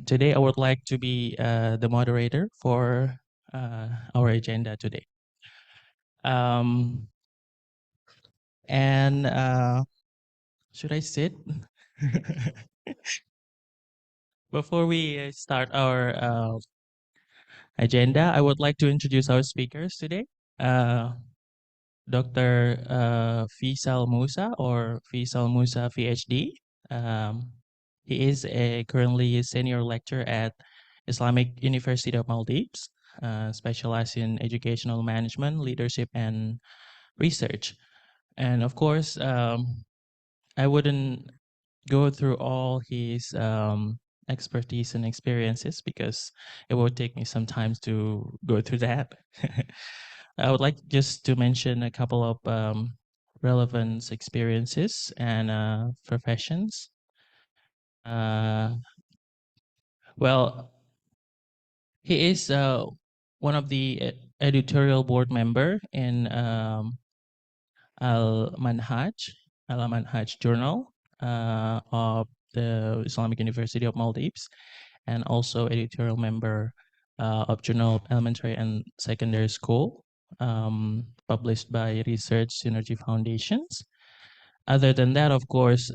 Today, I would like to be the moderator for our agenda today. Um, and should I sit? Before we start our agenda, I would like to introduce our speakers today. Dr. Faisal Musa or Faisal Musa PhD. Um, he is currently a senior lecturer at Islamic University of Maldives, specialized in educational management, leadership, and research. And of course, I wouldn't go through all his expertise and experiences because it would take me some time to go through that. I would like just to mention a couple of relevant experiences and professions. Uh, well, he is one of the editorial board member in Al Manhaj, Al Manhaj Journal of the Islamic University of Maldives, and also editorial member of Journal of Elementary and Secondary School, published by Research Synergy Foundations. Other than that, of course,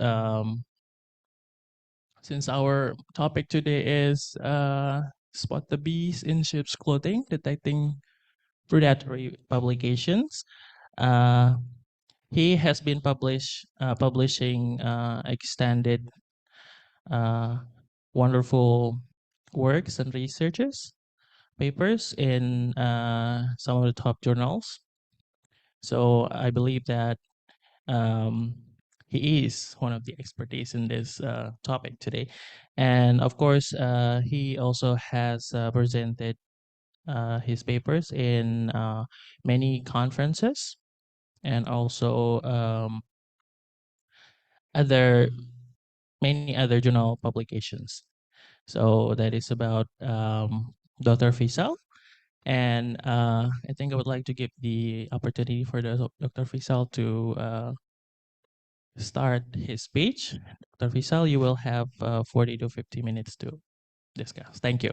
since our topic today is Spot the Bees in Ship's Clothing, detecting predatory publications, uh, he has been publishing extended uh, wonderful works and researches papers in some of the top journals. So I believe that um, he is one of the expertise in this topic today. And of course, he also has presented his papers in many conferences and also other many other journal publications. So that is about Dr. Faisal. And I think I would like to give the opportunity for Dr. Faisal to start his speech. Dr. Faisal, you will have 40 to 50 minutes to discuss. Thank you.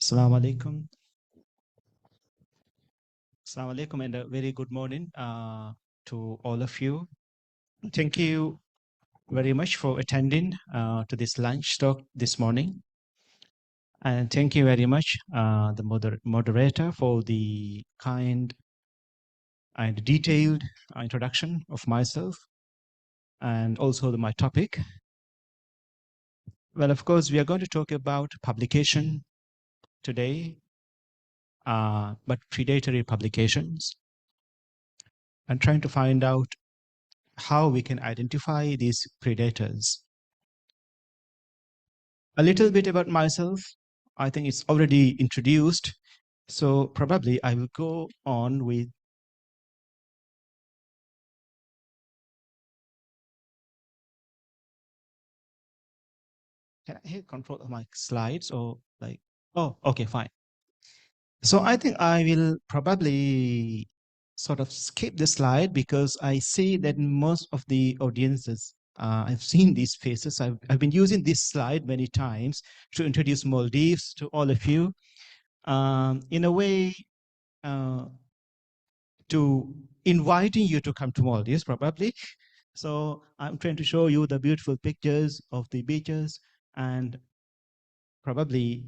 Assalamu alaikum. Assalamu alaikum and a very good morning to all of you. Thank you very much for attending to this lunch talk this morning. And thank you very much, the moderator, for the kind and detailed introduction of myself and also my topic. Well, of course, we are going to talk about publication today, but predatory publications, and trying to find out how we can identify these predators. A little bit about myself. I think it's already introduced. So probably I will go on with can I hit control of my slides or like, oh, okay, fine. So I think I will probably sort of skip the slide because I see that most of the audiences, I've seen these faces. I've been using this slide many times to introduce Maldives to all of you. In a way, to inviting you to come to Maldives, probably. So I'm trying to show you the beautiful pictures of the beaches and probably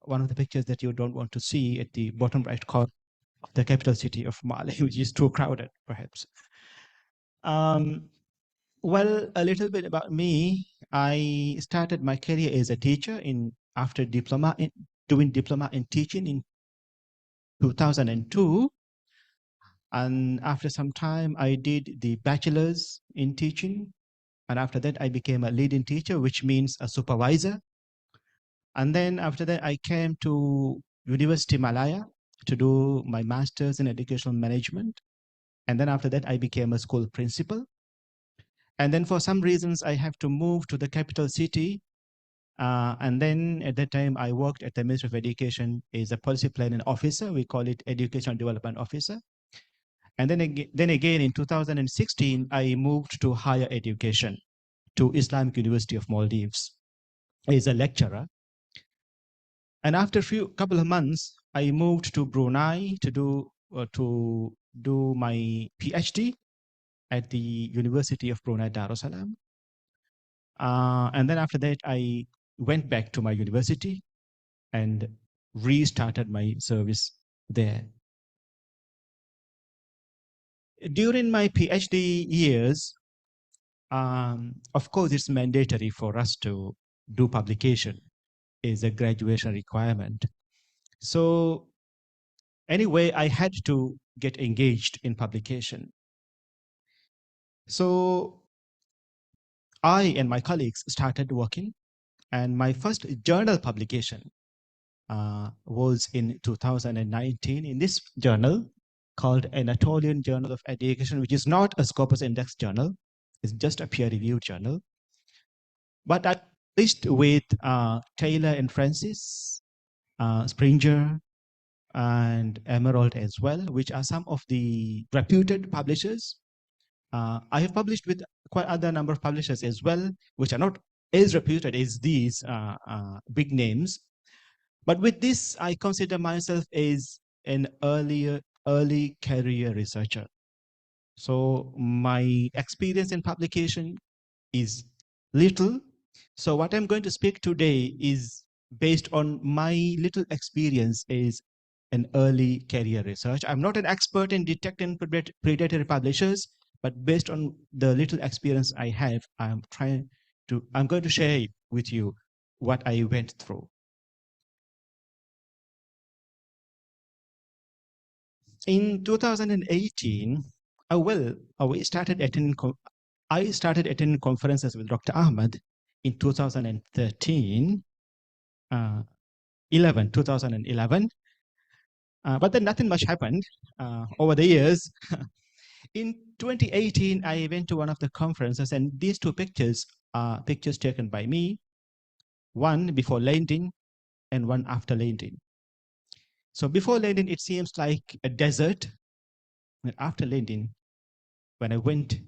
one of the pictures that you don't want to see at the bottom right corner of the capital city of Mali, which is too crowded, perhaps. Well, a little bit about me. I started my career as a teacher after doing diploma in teaching in 2002. And after some time, I did the bachelor's in teaching. And after that, I became a leading teacher, which means a supervisor. And then after that, I came to University Malaya to do my master's in educational management. And then after that, I became a school principal. And then for some reasons, I have to move to the capital city. And then at that time, I worked at the Ministry of Education as a policy planning officer. We call it Educational Development Officer. And then again in 2016, I moved to higher education to Islamic University of Maldives as a lecturer. And after a couple of months, I moved to Brunei to do my PhD at the University of Brunei Darussalam. And then after that, I went back to my university and restarted my service there. During my PhD years, of course, it's mandatory for us to do publication. Is a graduation requirement. So anyway, I had to get engaged in publication. So I and my colleagues started working, and my first journal publication was in 2019 in this journal called Anatolian Journal of Education, which is not a Scopus Index journal. It's just a peer-reviewed journal. But I published with Taylor and Francis, Springer, and Emerald as well, which are some of the reputed publishers. I have published with quite other number of publishers as well, which are not as reputed as these big names. But with this, I consider myself as an early career researcher. So my experience in publication is little. So what I'm going to speak today is based on my little experience as an early career research. I'm not an expert in detecting predatory publishers, but based on the little experience I have, I'm going to share with you what I went through. In 2018, we started attending I started attending conferences with Dr. Ahmad in 2013, 2011. But then nothing much happened over the years. In 2018, I went to one of the conferences, and these two pictures are pictures taken by me, one before landing and one after landing. So before landing, it seems like a desert. And after landing, when I went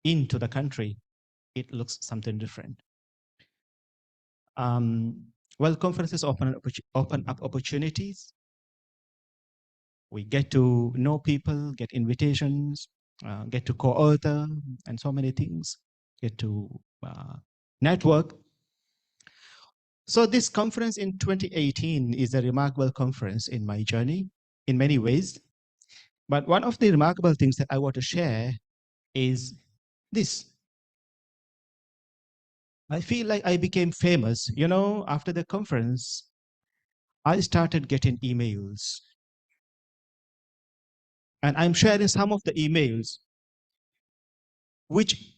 into the country, it looks something different. Well, conferences open up opportunities. We get to know people, get invitations, get to co-author, and so many things, get to network. So this conference in 2018 is a remarkable conference in my journey in many ways. But one of the remarkable things that I want to share is this. I feel like I became famous. After the conference, I started getting emails. And I'm sharing some of the emails, which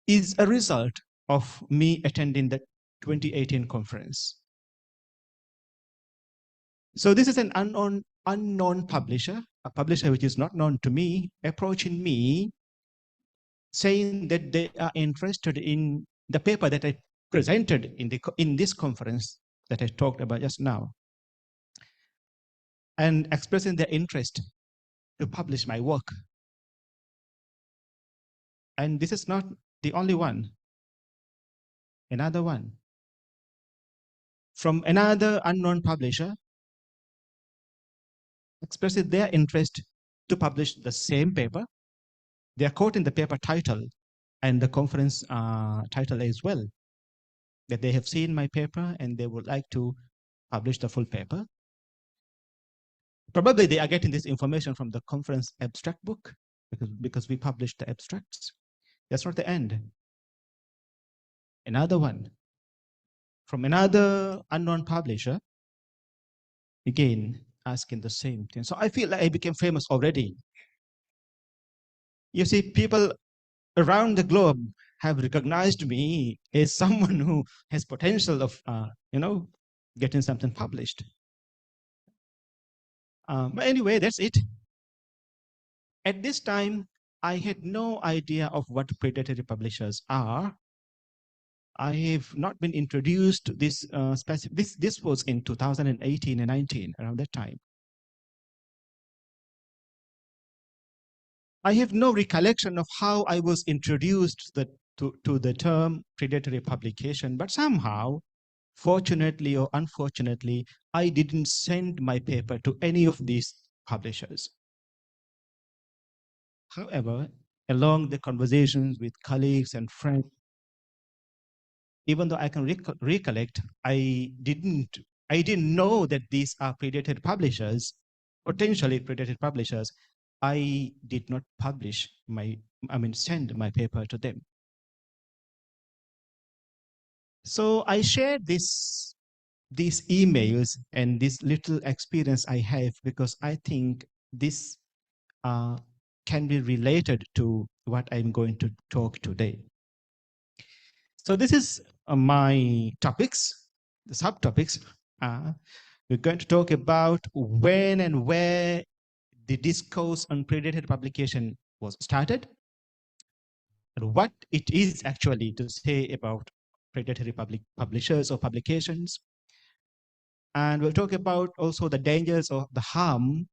is a result of me attending the 2018 conference. So this is an unknown publisher, a publisher which is not known to me, approaching me, saying that they are interested in the paper that I presented in this conference that I talked about just now, and expressing their interest to publish my work. And this is not the only one. Another one from another unknown publisher expressing their interest to publish the same paper. They are quoting the paper title and the conference title as well, that they have seen my paper and they would like to publish the full paper. Probably they are getting this information from the conference abstract book because we published the abstracts. That's not the end. Another one from another unknown publisher, again asking the same thing. So I feel like I became famous already. You see, people around the globe have recognized me as someone who has potential of, getting something published. But anyway, that's it. At this time, I had no idea of what predatory publishers are. I have not been introduced to this specific. This was in 2018 and 19, around that time. I have no recollection of how I was introduced to the term predatory publication, but somehow, fortunately or unfortunately, I didn't send my paper to any of these publishers. However, along the conversations with colleagues and friends, even though I can recollect, I didn't know that these are predatory publishers, potentially predatory publishers. I did not send my paper to them. So I shared these emails and this little experience I have because I think this uh, can be related to what I'm going to talk today. So this is my topics, the subtopics. We're going to talk about when and where the discourse on predatory publication was started, and what it is actually to say about predatory publishers or publications. And we'll talk about also the dangers or the harm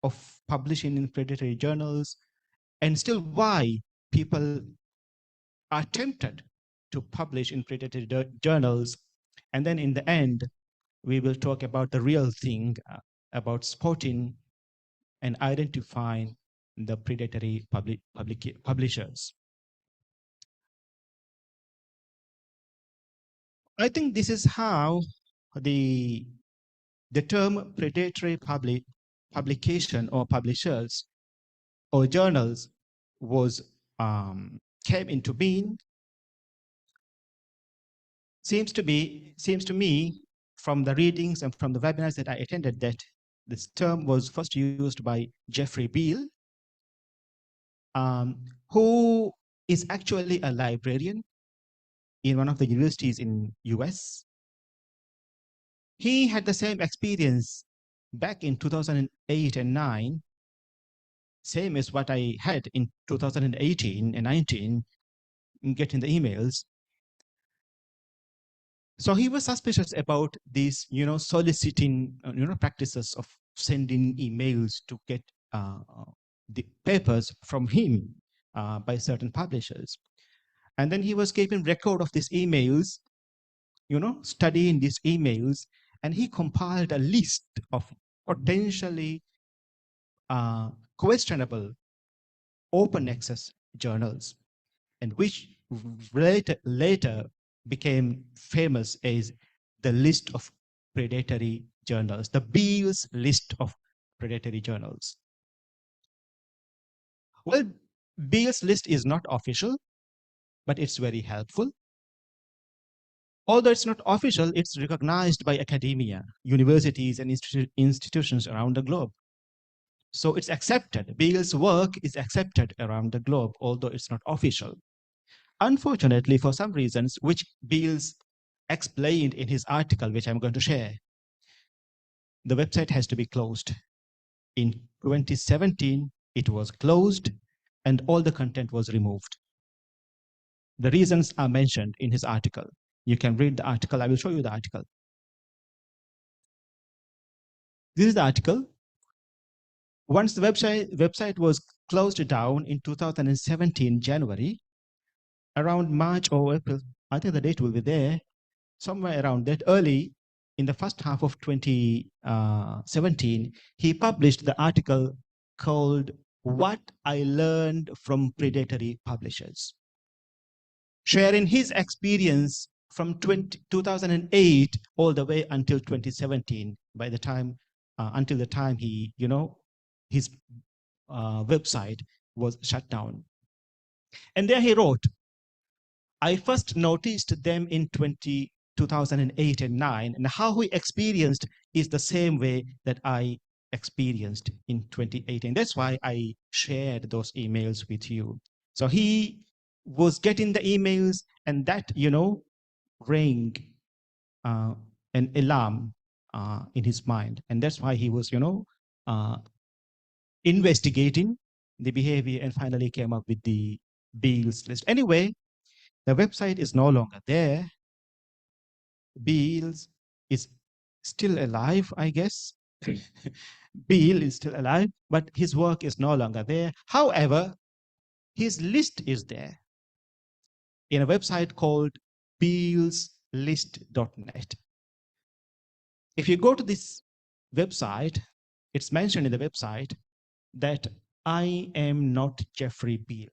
of publishing in predatory journals, and still why people are tempted to publish in predatory journals. And then in the end, we will talk about the real thing, about spotting and identifying the predatory publishers. I think this is how the term predatory publication or publishers or journals was came into being. Seems to me from the readings and from the webinars that I attended that this term was first used by Jeffrey Beal, who is actually a librarian in one of the universities in US. He had the same experience back in 2008 and 9, same as what I had in 2018 and 19, in getting the emails. So he was suspicious about these, soliciting, practices of sending emails to get the papers from him by certain publishers. And then he was keeping record of these emails, studying these emails, and he compiled a list of potentially questionable open access journals, and which later became famous as the list of predatory journals, the Beale's list of predatory journals. Well, Beale's list is not official, but it's very helpful. Although it's not official, it's recognized by academia, universities, and institutions around the globe. So it's accepted. Beale's work is accepted around the globe, although it's not official. Unfortunately, for some reasons, which Beale's explained in his article, which I'm going to share, the website has to be closed. In 2017, it was closed and all the content was removed. The reasons are mentioned in his article. You can read the article. I will show you the article. This is the article. Once the website was closed down in 2017, January, around March or April, I think the date will be there, somewhere around that, early in the first half of 2017, he published the article called What I Learned from Predatory Publishers, sharing his experience from 2008 all the way until 2017, until the time he, his website was shut down. And there he wrote, I first noticed them in 2008 and 9, and how we experienced is the same way that I experienced in 2018. That's why I shared those emails with you. So he was getting the emails, and that, rang uh, an alarm in his mind. And that's why he was, uh, investigating the behavior and finally came up with the Beals list. Anyway, the website is no longer there. Beals is still alive, I guess. Beal is still alive, but his work is no longer there. However, his list is there in a website called bealslist.net. If you go to this website, it's mentioned in the website that I am not Jeffrey Beal,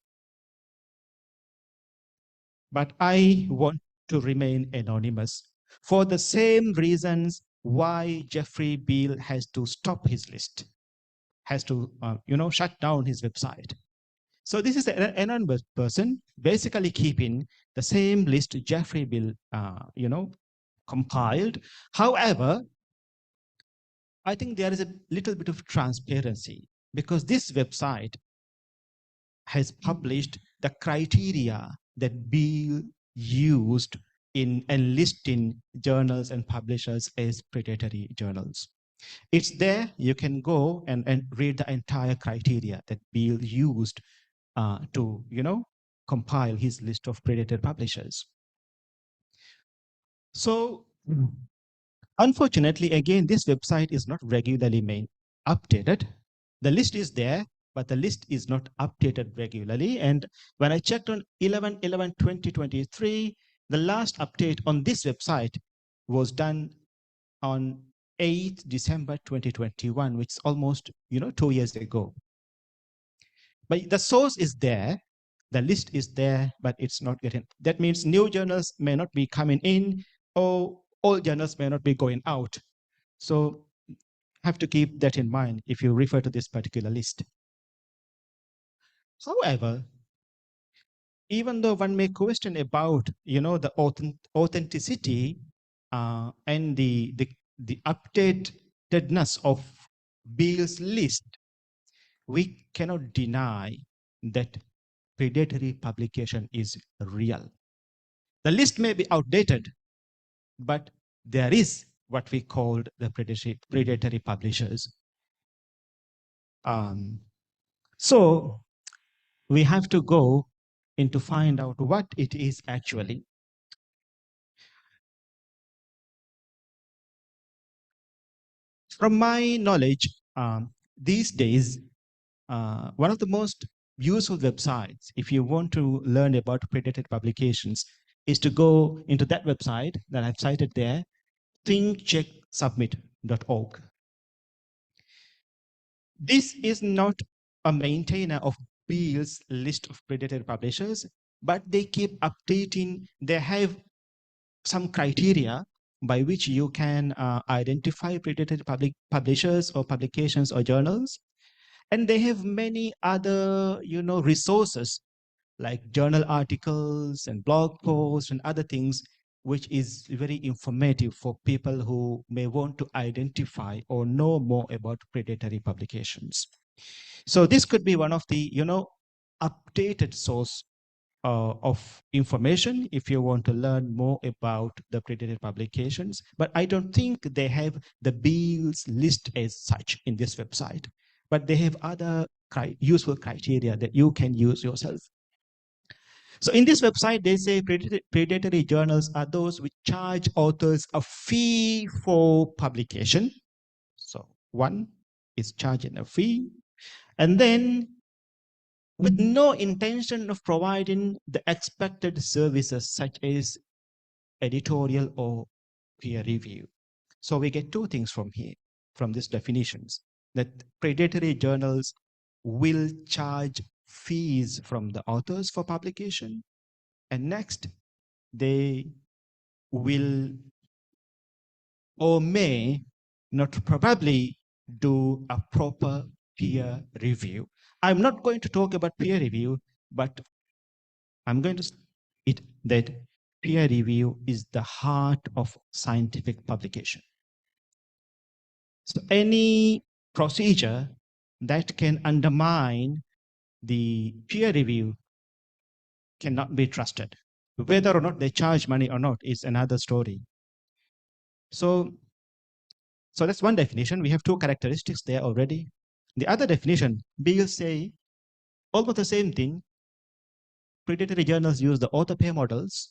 but I want to remain anonymous for the same reasons why Jeffrey Beal has to stop his list, has to, shut down his website. So this is an anonymous person basically keeping the same list Jeffrey Beal, compiled. However, I think there is a little bit of transparency because this website has published the criteria that Beal used in enlisting journals and publishers as predatory journals. It's there. You can go and read the entire criteria that Beal used to, compile his list of predatory publishers. So unfortunately, again, this website is not regularly updated. The list is there, but the list is not updated regularly. And when I checked on 11/11/2023, the last update on this website was done on 8th December 2021, which is almost 2 years ago. But the source is there, the list is there, but it's not getting. That means new journals may not be coming in, or old journals may not be going out. So have to keep that in mind if you refer to this particular list. However, even though one may question about the authenticity and the updatedness of Beal's list, we cannot deny that predatory publication is real. The list may be outdated, but there is what we called the predatory publishers. So we have to go in to find out what it is actually. From my knowledge, these days, one of the most useful websites, if you want to learn about predatory publications, is to go into that website that I've cited there, thinkchecksubmit.org. This is not a maintainer of Beal's list of predatory publishers, but they keep updating. They have some criteria by which you can identify predatory publishers or publications or journals. And they have many other, resources like journal articles and blog posts and other things, which is very informative for people who may want to identify or know more about predatory publications. So this could be one of the, updated source of information if you want to learn more about the predatory publications. But I don't think they have the Beal's list as such in this website, but they have other useful criteria that you can use yourself. So in this website, they say predatory journals are those which charge authors a fee for publication. So one is charging a fee, and then with no intention of providing the expected services such as editorial or peer review. So we get two things from here, from these definitions, that predatory journals will charge fees from the authors for publication. And next, they will or may not probably do a proper peer review. I'm not going to talk about peer review, but I'm going to state that peer review is the heart of scientific publication. So any procedure that can undermine the peer review cannot be trusted. Whether or not they charge money or not is another story. So, so that's one definition. We have two characteristics there already. The other definition, Beale say almost the same thing. Predatory journals use the author pay models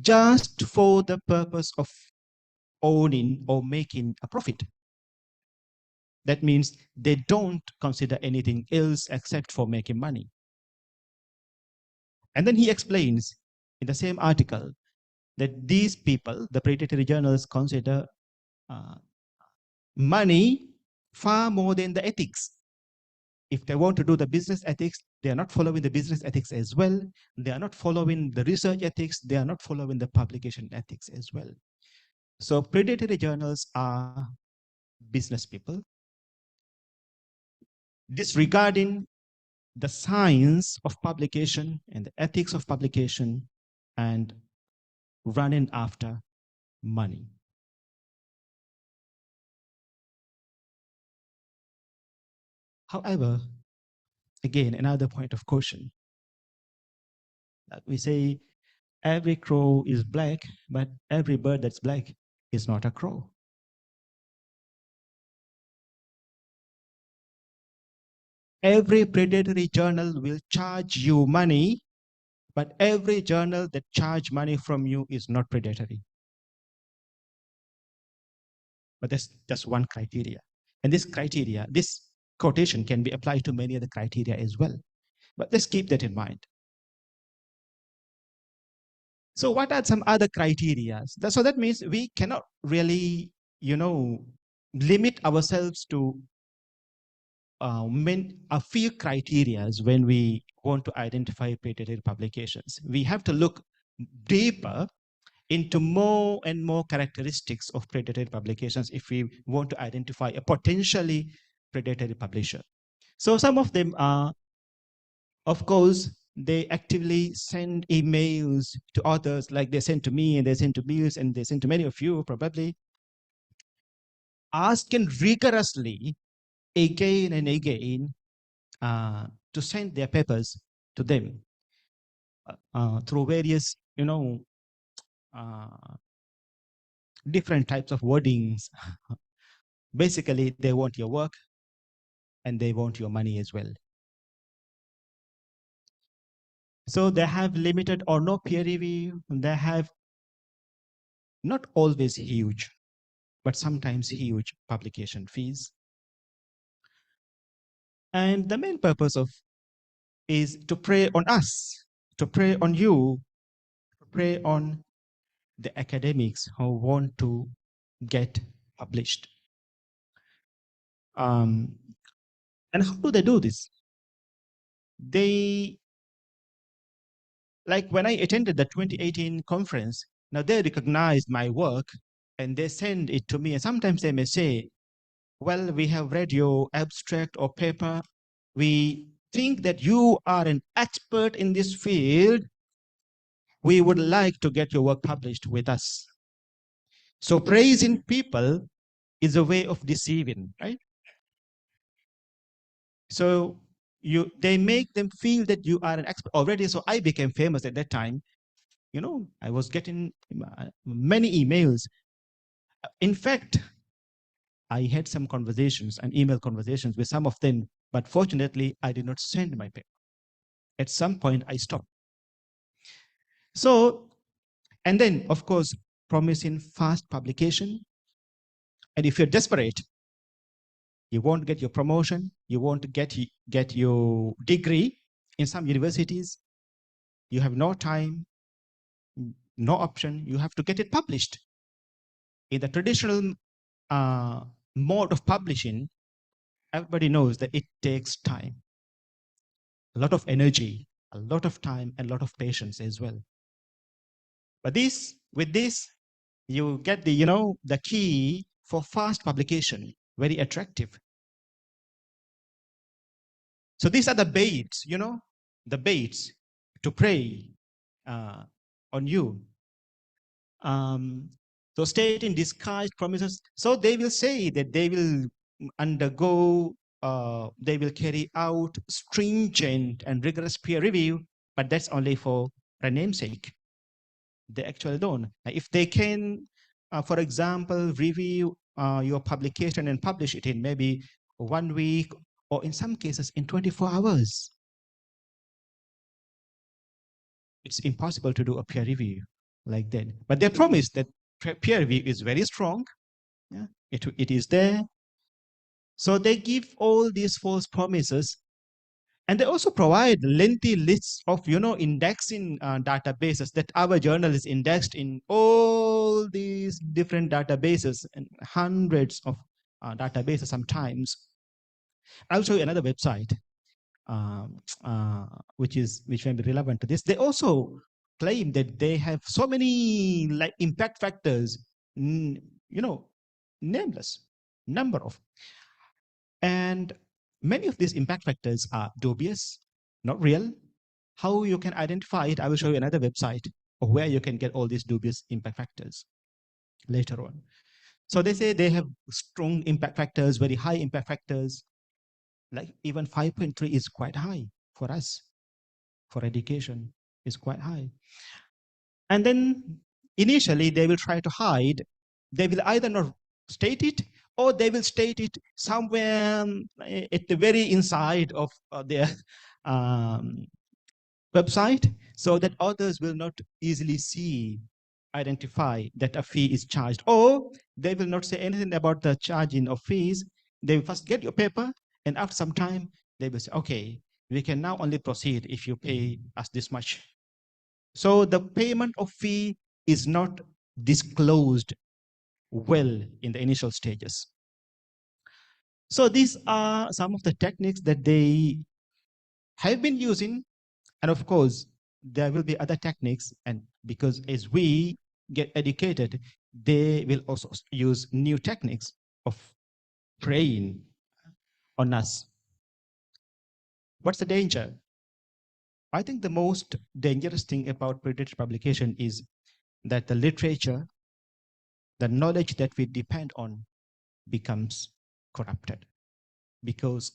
just for the purpose of owning or making a profit. That means they don't consider anything else except for making money. And then he explains in the same article that these people, the predatory journals, consider uh, money far more than the ethics. If they want to do the business ethics, they are not following the business ethics as well. They are not following the research ethics. They are not following the publication ethics as well. So predatory journals are business people disregarding the science of publication and the ethics of publication and running after money. However, again, another point of caution that we say every crow is black, but every bird that's black is not a crow. Every predatory journal will charge you money, but every journal that charge money from you is not predatory. But that's just one criteria. And this criteria, this quotation can be applied to many other criteria as well. But let's keep that in mind. So what are some other criteria? So that means we cannot really, limit ourselves to a few criteria when we want to identify predatory publications. We have to look deeper into more and more characteristics of predatory publications if we want to identify a potentially predatory publisher. So some of them are, of course, they actively send emails to others, like they send to me and they send to Beals and they send to many of you probably, asking rigorously again and again to send their papers to them through various, uh, different types of wordings. Basically, they want your work and they want your money as well. So they have limited or no peer review. They have not always huge, but sometimes huge publication fees. And the main purpose of is to prey on us, to prey on you, to prey on the academics who want to get published. And how do they do this? They, like when I attended the 2018 conference, now they recognized my work and they send it to me. And sometimes they may say, well, we have read your abstract or paper. We think that you are an expert in this field. We would like to get your work published with us. So praising people is a way of deceiving, right? So they make them feel that you are an expert already. So I became famous at that time. I was getting many emails. In fact, I had some conversations and email conversations with some of them, but fortunately, I did not send my paper. At some point, I stopped. So, and then, of course, promising fast publication. And if you're desperate, you won't get your promotion, you won't get your degree in some universities, you have no time, no option, you have to get it published. In the traditional mode of publishing, everybody knows that it takes time, a lot of energy, a lot of time, and a lot of patience as well. But with this, you get the key for fast publication, very attractive. So these are the baits, the baits to prey on you. So stating disguised promises. So they will say that they will undergo, they will carry out stringent and rigorous peer review, but that's only for a namesake. They actually don't. If they can, for example, review your publication and publish it in maybe 1 week, or in some cases in 24 hours, it's impossible to do a peer review like that. But they promise that peer review is very strong. Yeah, it is there. So they give all these false promises, and they also provide lengthy lists of indexing databases, that our journal is indexed in all these different databases and hundreds of databases sometimes. I'll show you another website, which may be relevant to this. They also claim that they have so many like impact factors, you know, nameless number of, and many of these impact factors are dubious, not real. How you can identify it, I will show you another website of where you can get all these dubious impact factors later on. So they say they have strong impact factors, very high impact factors, like even 5.3 is quite high for us, for education is quite high. And then initially they will try to hide. They will either not state it, or they will state it somewhere at the very inside of their um, website, so that others will not easily see, identify that a fee is charged. Or they will not say anything about the charging of fees. They will first get your paper, and after some time they will say, okay, we can now only proceed if you pay us this much. So the payment of fee is not disclosed well in the initial stages. So these are some of the techniques that they have been using. And of course, there will be other techniques. And because as we get educated, they will also use new techniques of preying on us. What's the danger? I think the most dangerous thing about predatory publication is that the literature, the knowledge that we depend on, becomes corrupted, because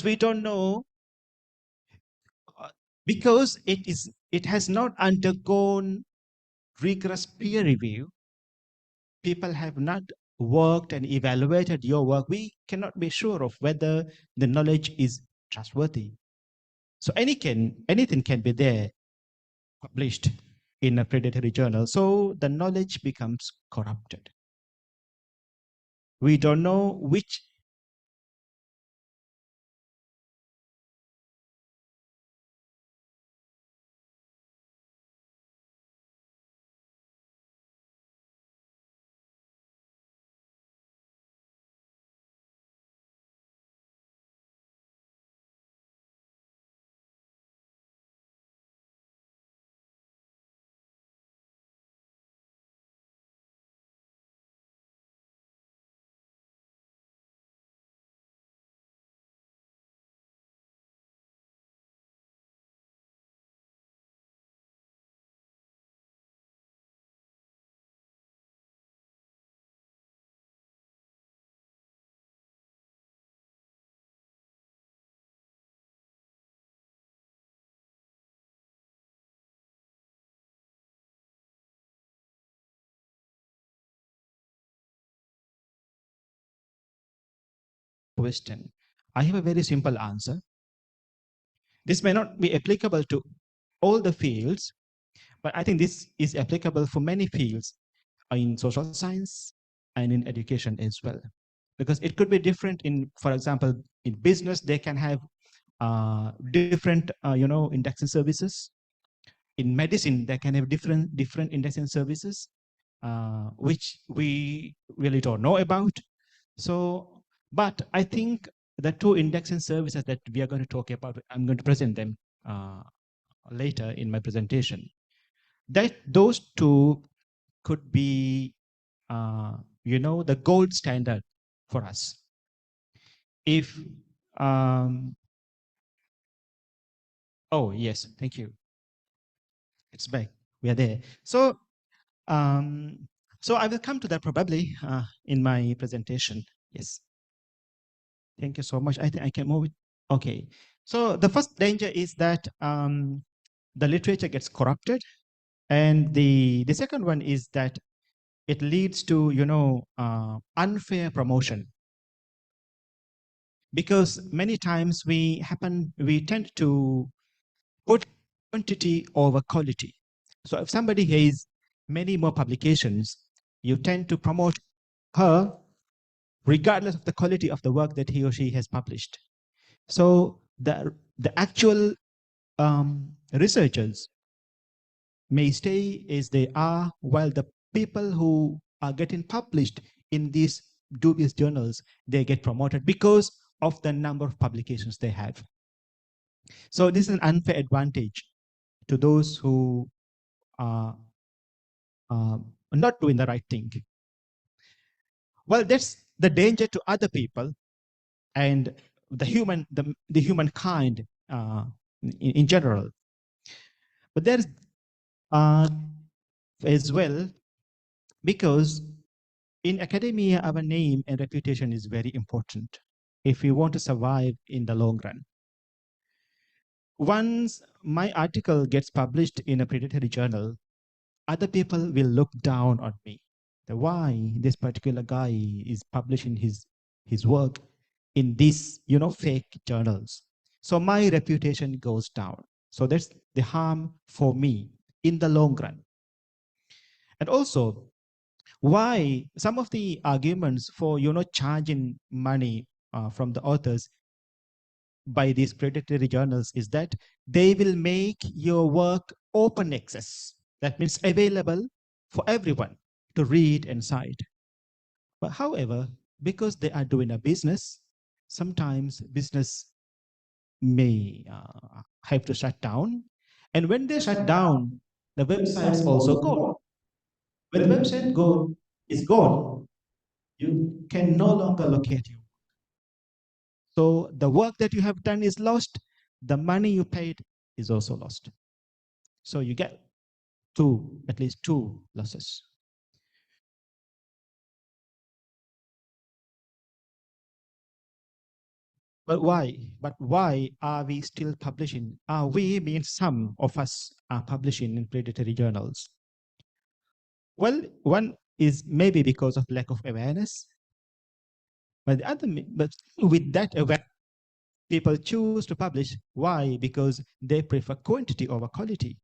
we don't know, uh, because it has not undergone rigorous peer review. People have not worked and evaluated your work. We cannot be sure of whether the knowledge is trustworthy. So anything can be there, published in a predatory journal. So the knowledge becomes corrupted. We don't know which. Question. I have a very simple answer. This may not be applicable to all the fields, but I think this is applicable for many fields in social science and in education as well. Because it could be different in, for example, in business, they can have different, indexing services. In medicine, they can have different indexing services, which we really don't know about. So, but I think the two indexing services that we are going to talk about, I'm going to present them later in my presentation. That those two could be, the gold standard for us. If, oh yes, thank you. It's back. We are there. Um, so I will come to that probably in my presentation. Yes. Thank you so much. I think I can move it. Okay. So the first danger is that the literature gets corrupted. And the second one is that it leads to, unfair promotion. Because many times we tend to put quantity over quality. So if somebody has many more publications, you tend to promote her regardless of the quality of the work that he or she has published. So the actual researchers may stay as they are, while the people who are getting published in these dubious journals, they get promoted because of the number of publications they have. So this is an unfair advantage to those who are not doing the right thing. Well, that's the danger to other people and the humankind in general. But there's as well, because in academia, our name and reputation is very important if we want to survive in the long run. Once my article gets published in a predatory journal, other people will look down on me. Why this particular guy is publishing his work in these fake journals? So my reputation goes down. So that's the harm for me in the long run. And also, why some of the arguments for charging money from the authors by these predatory journals is that they will make your work open access. That means available for everyone to read and cite. But however, because they are doing a business, sometimes business may have to shut down. And when they shut down, the websites also gone. When the website is gone, you can no longer locate you. So the work that you have done is lost. The money you paid is also lost. So you get at least two losses. But why? But why are we still publishing? We means some of us are publishing in predatory journals. Well, one is maybe because of lack of awareness, but but with that awareness, people choose to publish. Why? Because they prefer quantity over quality.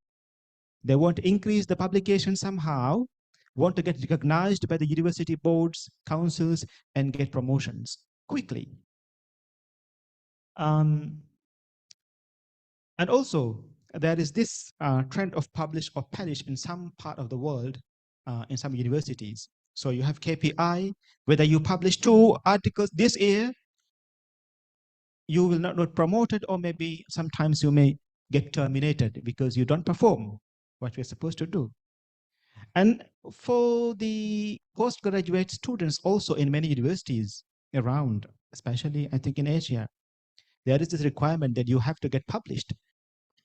They want to increase the publication somehow, want to get recognized by the university boards, councils, and get promotions quickly. And also, there is this trend of publish or perish in some part of the world, in some universities. So you have KPI, whether you publish 2 articles this year, you will not get promoted, or maybe sometimes you may get terminated because you don't perform what you're supposed to do. And for the postgraduate students also in many universities around, especially I think in Asia, there is this requirement that you have to get published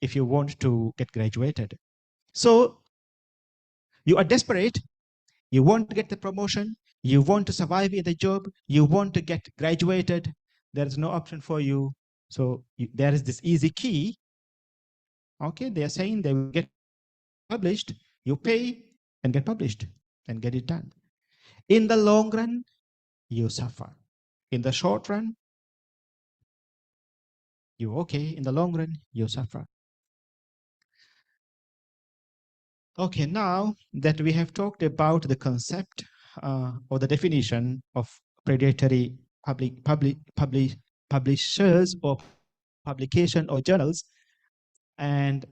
if you want to get graduated. So you are desperate, you want to get the promotion, you want to survive in the job, you want to get graduated, there is no option for you. So there is this easy key. Okay, they are saying they will get published, you pay and get published and get it done. In the long run, you suffer. In the short run, you're okay. In the long run, you suffer. Okay, now that we have talked about the concept or the definition of predatory publishers or publication or journals, and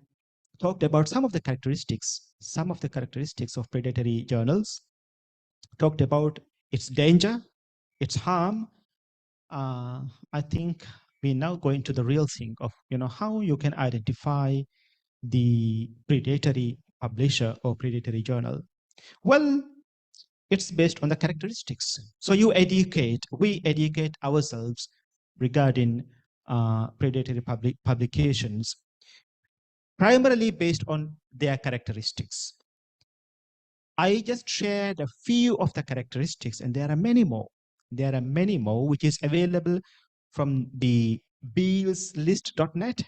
talked about some of the characteristics of predatory journals, talked about its danger, its harm. I think we're now going to the real thing of how you can identify the predatory publisher or predatory journal. Well, it's based on the characteristics. So we educate ourselves regarding predatory publications, primarily based on their characteristics. I just shared a few of the characteristics, and there are many more. There are many more which is available from the bealslist.net,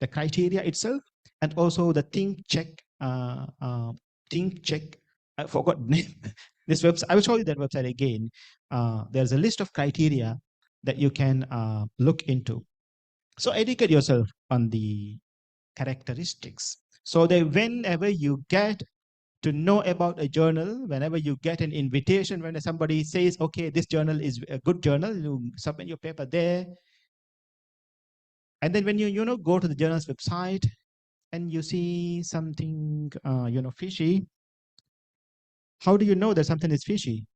the criteria itself, and also the think check. I forgot the name. This website, I will show you that website again. There's a list of criteria that you can look into. So educate yourself on the characteristics, so that whenever you get to know about a journal, whenever you get an invitation, when somebody says, okay, this journal is a good journal, you submit your paper there. And then when you go to the journal's website and you see something fishy, how do you know that something is fishy?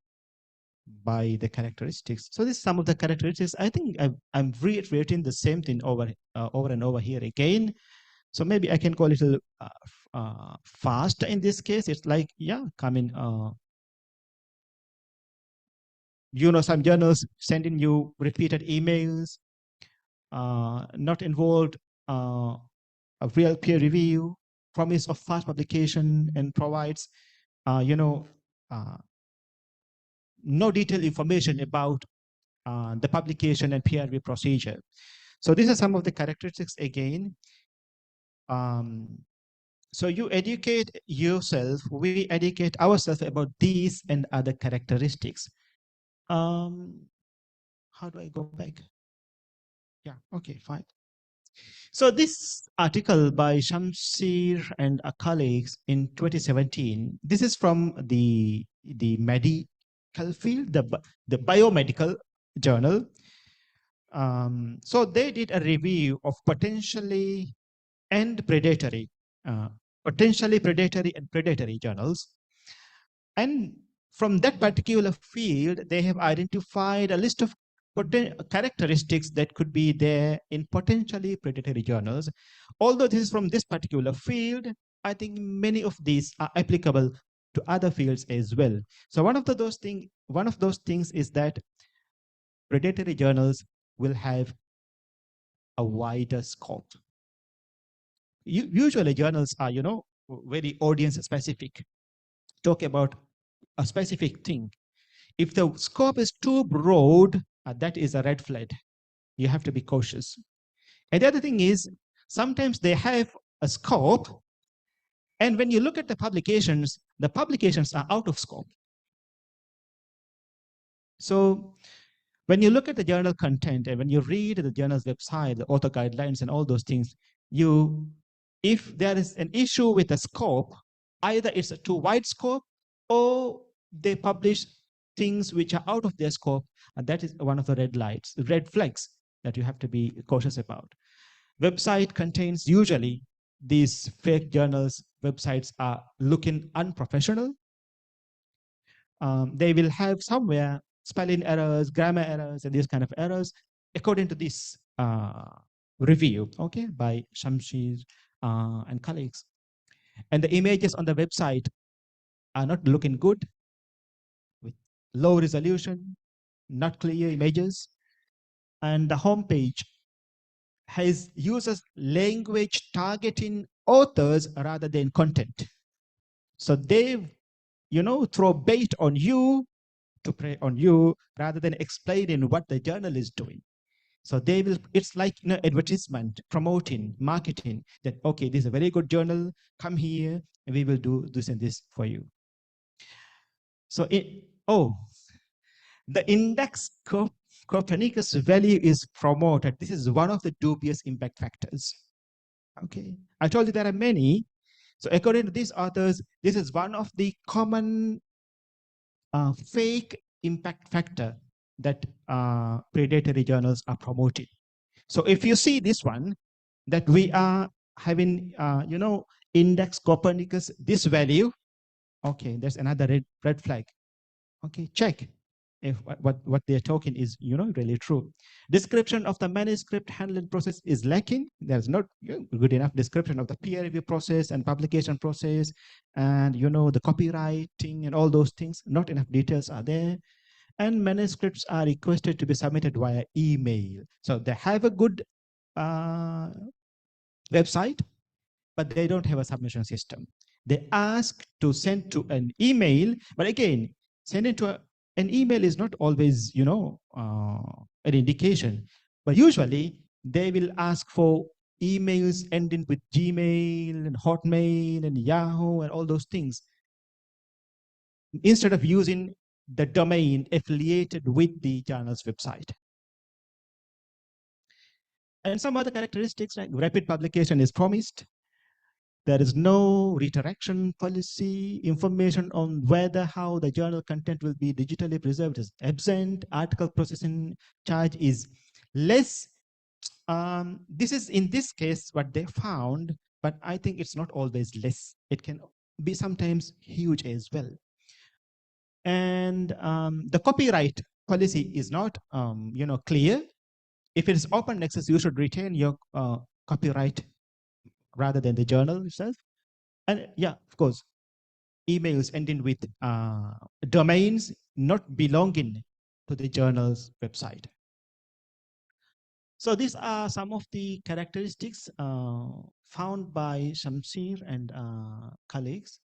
By the characteristics. So this is some of the characteristics. I think I'm reiterating the same thing over and over here again. So maybe I can go a little fast in this case. It's like, yeah, coming. Some journals sending you repeated emails, not involved a real peer review, promise of fast publication, and provides, uh, no detailed information about the publication and peer review procedure. So these are some of the characteristics again. So you educate yourself, we educate ourselves about these and other characteristics. How do I go back? Yeah, okay, fine. So this article by Shamsir and colleagues in 2017, this is from the medical field, the biomedical journal. So they did a review of potentially predatory and predatory journals. And from that particular field, they have identified a list of characteristics that could be there in potentially predatory journals. Although this is from this particular field, I think many of these are applicable to other fields as well. So one of those things is that predatory journals will have a wider scope. Usually journals are, very audience specific, talk about a specific thing. If the scope is too broad, that is a red flag. You have to be cautious. And the other thing is, sometimes they have a scope, and when you look at the publications are out of scope. So when you look at the journal content and when you read the journal's website, the author guidelines and all those things, if there is an issue with the scope, either it's a too wide scope or they publish things which are out of their scope, and that is one of the red flags that you have to be cautious about. Website contains, usually these fake journals websites are looking unprofessional. They will have somewhere spelling errors, grammar errors, and these kind of errors, according to this review, okay, by Shamshir and colleagues. And the images on the website are not looking good, with low resolution, not clear images. And the homepage has uses language targeting authors rather than content. So they, throw bait on you to prey on you rather than explaining what the journal is doing. So it's like advertisement, promoting, marketing that, okay, this is a very good journal, come here and we will do this and this for you. So the index Copernicus value is promoted. This is one of the dubious impact factors. Okay, I told you there are many. So according to these authors, this is one of the common fake impact factor that predatory journals are promoting. So if you see this one, that we are having, index Copernicus, this value, okay, there's another red flag. Okay, check if what they're talking is, really true. Description of the manuscript handling process is lacking. There's not good enough description of the peer review process and publication process, and the copywriting and all those things. Not enough details are there. And manuscripts are requested to be submitted via email. So they have a good website, but they don't have a submission system. They ask to send to an email, but again, sending to an email is not always, an indication. But usually they will ask for emails ending with Gmail and Hotmail and Yahoo and all those things, instead of using the domain affiliated with the journal's website. And some other characteristics like rapid publication is promised. There is no redirection policy. Information on whether how the journal content will be digitally preserved is absent. Article processing charge is less. This is in this case what they found, but I think it's not always less. It can be sometimes huge as well. And the copyright policy is not clear. If it is open access, you should retain your copyright rather than the journal itself. And yeah, of course, emails ending with domains not belonging to the journal's website. So these are some of the characteristics found by Shamsir and colleagues.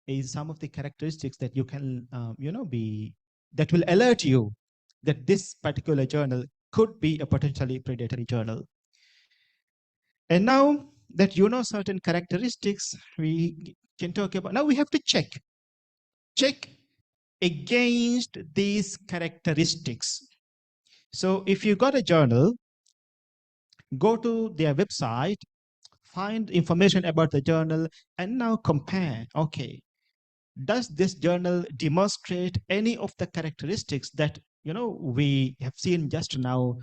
Is some of the characteristics that you can, that will alert you that this particular journal could be a potentially predatory journal. And now that you know certain characteristics, we can talk about, now we have to check against these characteristics. So if you got a journal, go to their website, find information about the journal, and now compare. Okay, does this journal demonstrate any of the characteristics that we have seen just now?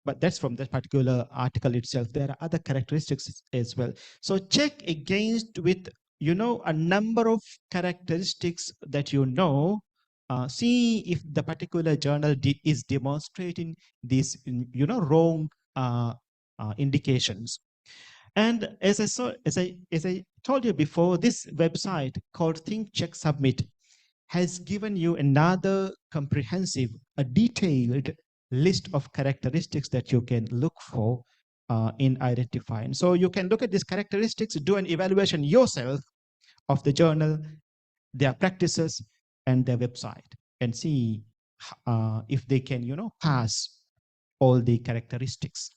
But that's from that particular article itself. There are other characteristics as well. So check against with a number of characteristics that see if the particular journal is demonstrating these wrong indications. And as I told you before, this website called Think Check Submit has given you another comprehensive, a detailed list of characteristics that you can look for in identifying. So you can look at these characteristics, do an evaluation yourself of the journal, their practices, and their website, and see if they can, pass all the characteristics.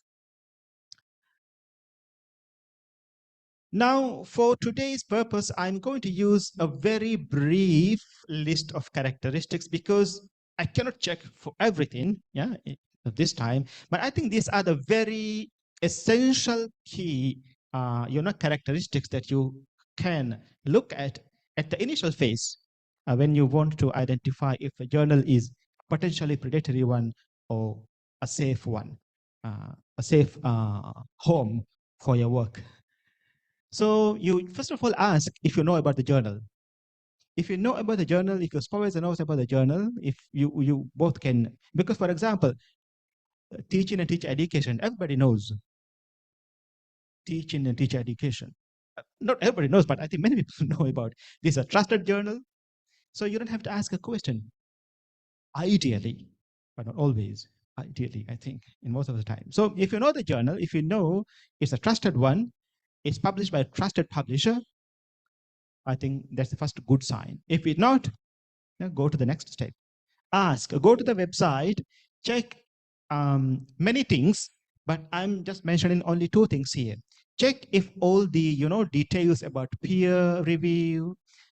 Now, for today's purpose, I'm going to use a very brief list of characteristics because I cannot check for everything, at this time. But I think these are the very essential key, characteristics that you can look at the initial phase when you want to identify if a journal is potentially predatory one or a safe one, a safe home for your work. So you first of all ask if you know about the journal. If you know about the journal, if your supervisor knows about the journal, if you both can, because for example, teaching and teacher education, everybody knows teaching and teacher education. Not everybody knows, but I think many people know about this. A trusted journal, so you don't have to ask a question. Ideally, but not always. Ideally, I think in most of the time. So if you know the journal, if you know it's a trusted one, it's published by a trusted publisher, I think that's the first good sign. If it's not, go to the next step. Go to the website, check many things, but I'm just mentioning only two things here. Check if all the details about peer review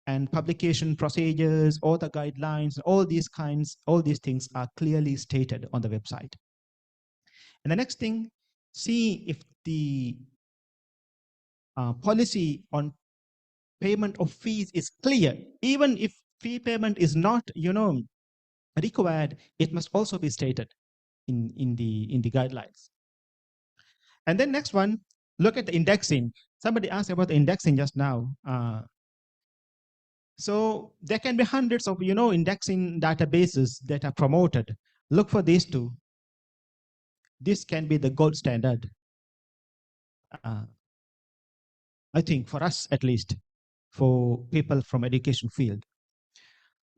and publication procedures, author guidelines, all these things are clearly stated on the website. And the next thing, see if the policy on payment of fees is clear. Even if fee payment is not required, it must also be stated in the guidelines. And then next one, look at the indexing. Somebody asked about the indexing just now. So there can be hundreds of indexing databases that are promoted. Look for these two. This can be the gold standard. I think for us at least, for people from education field.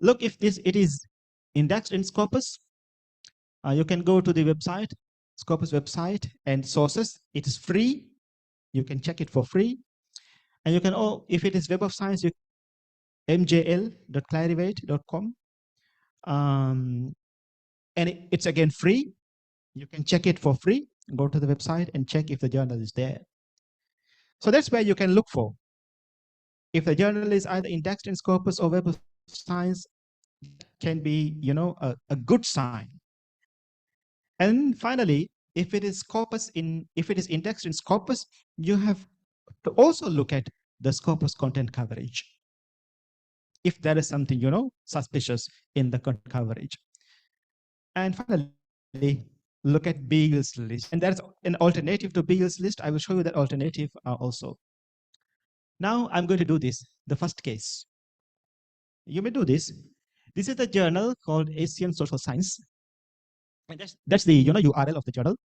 Look if it is indexed in Scopus. You can go to the website, Scopus website, and sources. It is free. You can check it for free. And you can, if it is Web of Science, mjl.clarivate.com. And it's again free. You can check it for free. Go to the website and check if the journal is there. So that's where you can look for. If the journal is either indexed in Scopus or Web of Science, can be, a good sign. And finally, if it is indexed in Scopus, you have to also look at the Scopus content coverage. If there is something, suspicious in the content coverage. And finally, look at Beagle's list. And there's an alternative to Beagle's list. I will show you that alternative also. Now I'm going to do this, the first case. You may do this. This is the journal called Asian Social Science. And that's the URL of the journal.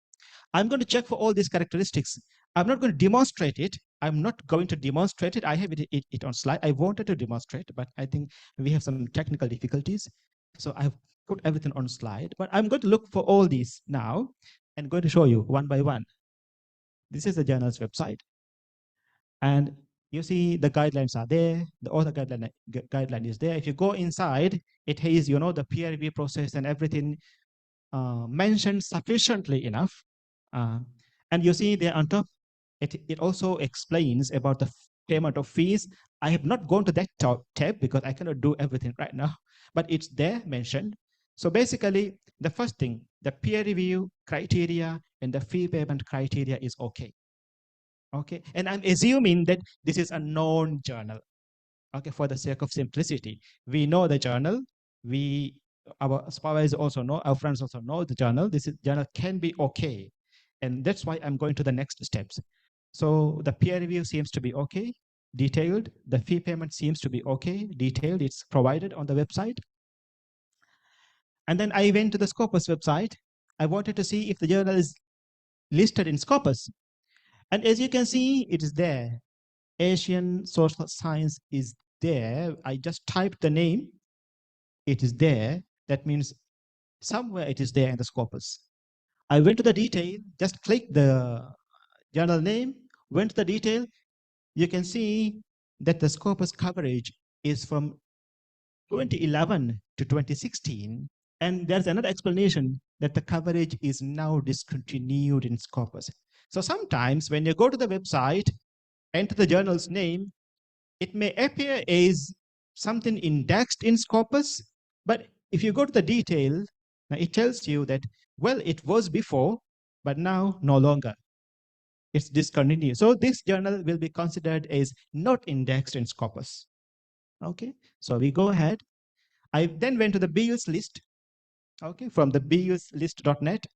I'm going to check for all these characteristics. I'm not going to demonstrate it. I'm not going to demonstrate it. I have it on slide. I wanted to demonstrate, but I think we have some technical difficulties. So I've put everything on slide, but I'm going to look for all these now and going to show you one by one. This is the journal's website. And you see the guidelines are there. The author guideline is there. If you go inside, it has, the peer review process and everything mentioned sufficiently enough. And you see there on top, it also explains about the payment of fees. I have not gone to that tab because I cannot do everything right now, but it's there mentioned. So basically, the first thing, the peer review criteria and the fee payment criteria is okay. Okay, and I'm assuming that this is a known journal. Okay, for the sake of simplicity, we know the journal. Our supervisors also know, our friends also know the journal. This journal can be okay, and that's why I'm going to the next steps. So the peer review seems to be okay, detailed. The fee payment seems to be okay, detailed. It's provided on the website. And then I went to the Scopus website. I wanted to see if the journal is listed in Scopus. And as you can see, it is there. Asian Social Science is there. I just typed the name. It is there. That means somewhere it is there in the Scopus. I went to the detail, just click the journal name, went to the detail. You can see that the Scopus coverage is from 2011 to 2016. And there's another explanation that the coverage is now discontinued in Scopus. So sometimes when you go to the website, enter the journal's name, it may appear as something indexed in Scopus, but if you go to the detail, it tells you that, well, it was before, but now no longer. It's discontinued. So this journal will be considered as not indexed in Scopus. Okay, so we go ahead. I then went to the Beagle's list, okay, from the beagleslist.net,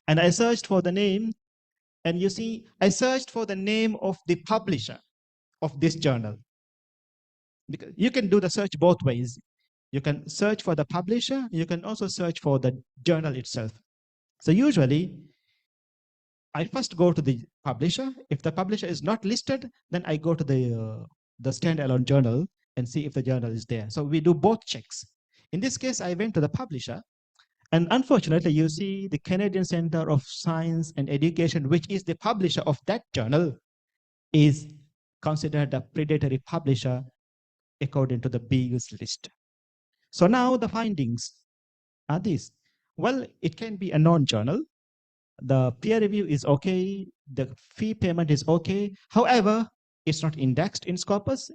and I searched for the name, and you see, I searched for the name of the publisher of this journal. Because you can do the search both ways. You can search for the publisher. You can also search for the journal itself. So usually, I first go to the publisher. If the publisher is not listed, then I go to the standalone journal and see if the journal is there. So we do both checks. In this case, I went to the publisher. And unfortunately, you see the Canadian Center of Science and Education, which is the publisher of that journal, is considered a predatory publisher according to the Beagle's list. So now the findings are these. Well, it can be a non-journal. The peer review is okay. The fee payment is okay. However, it's not indexed in Scopus.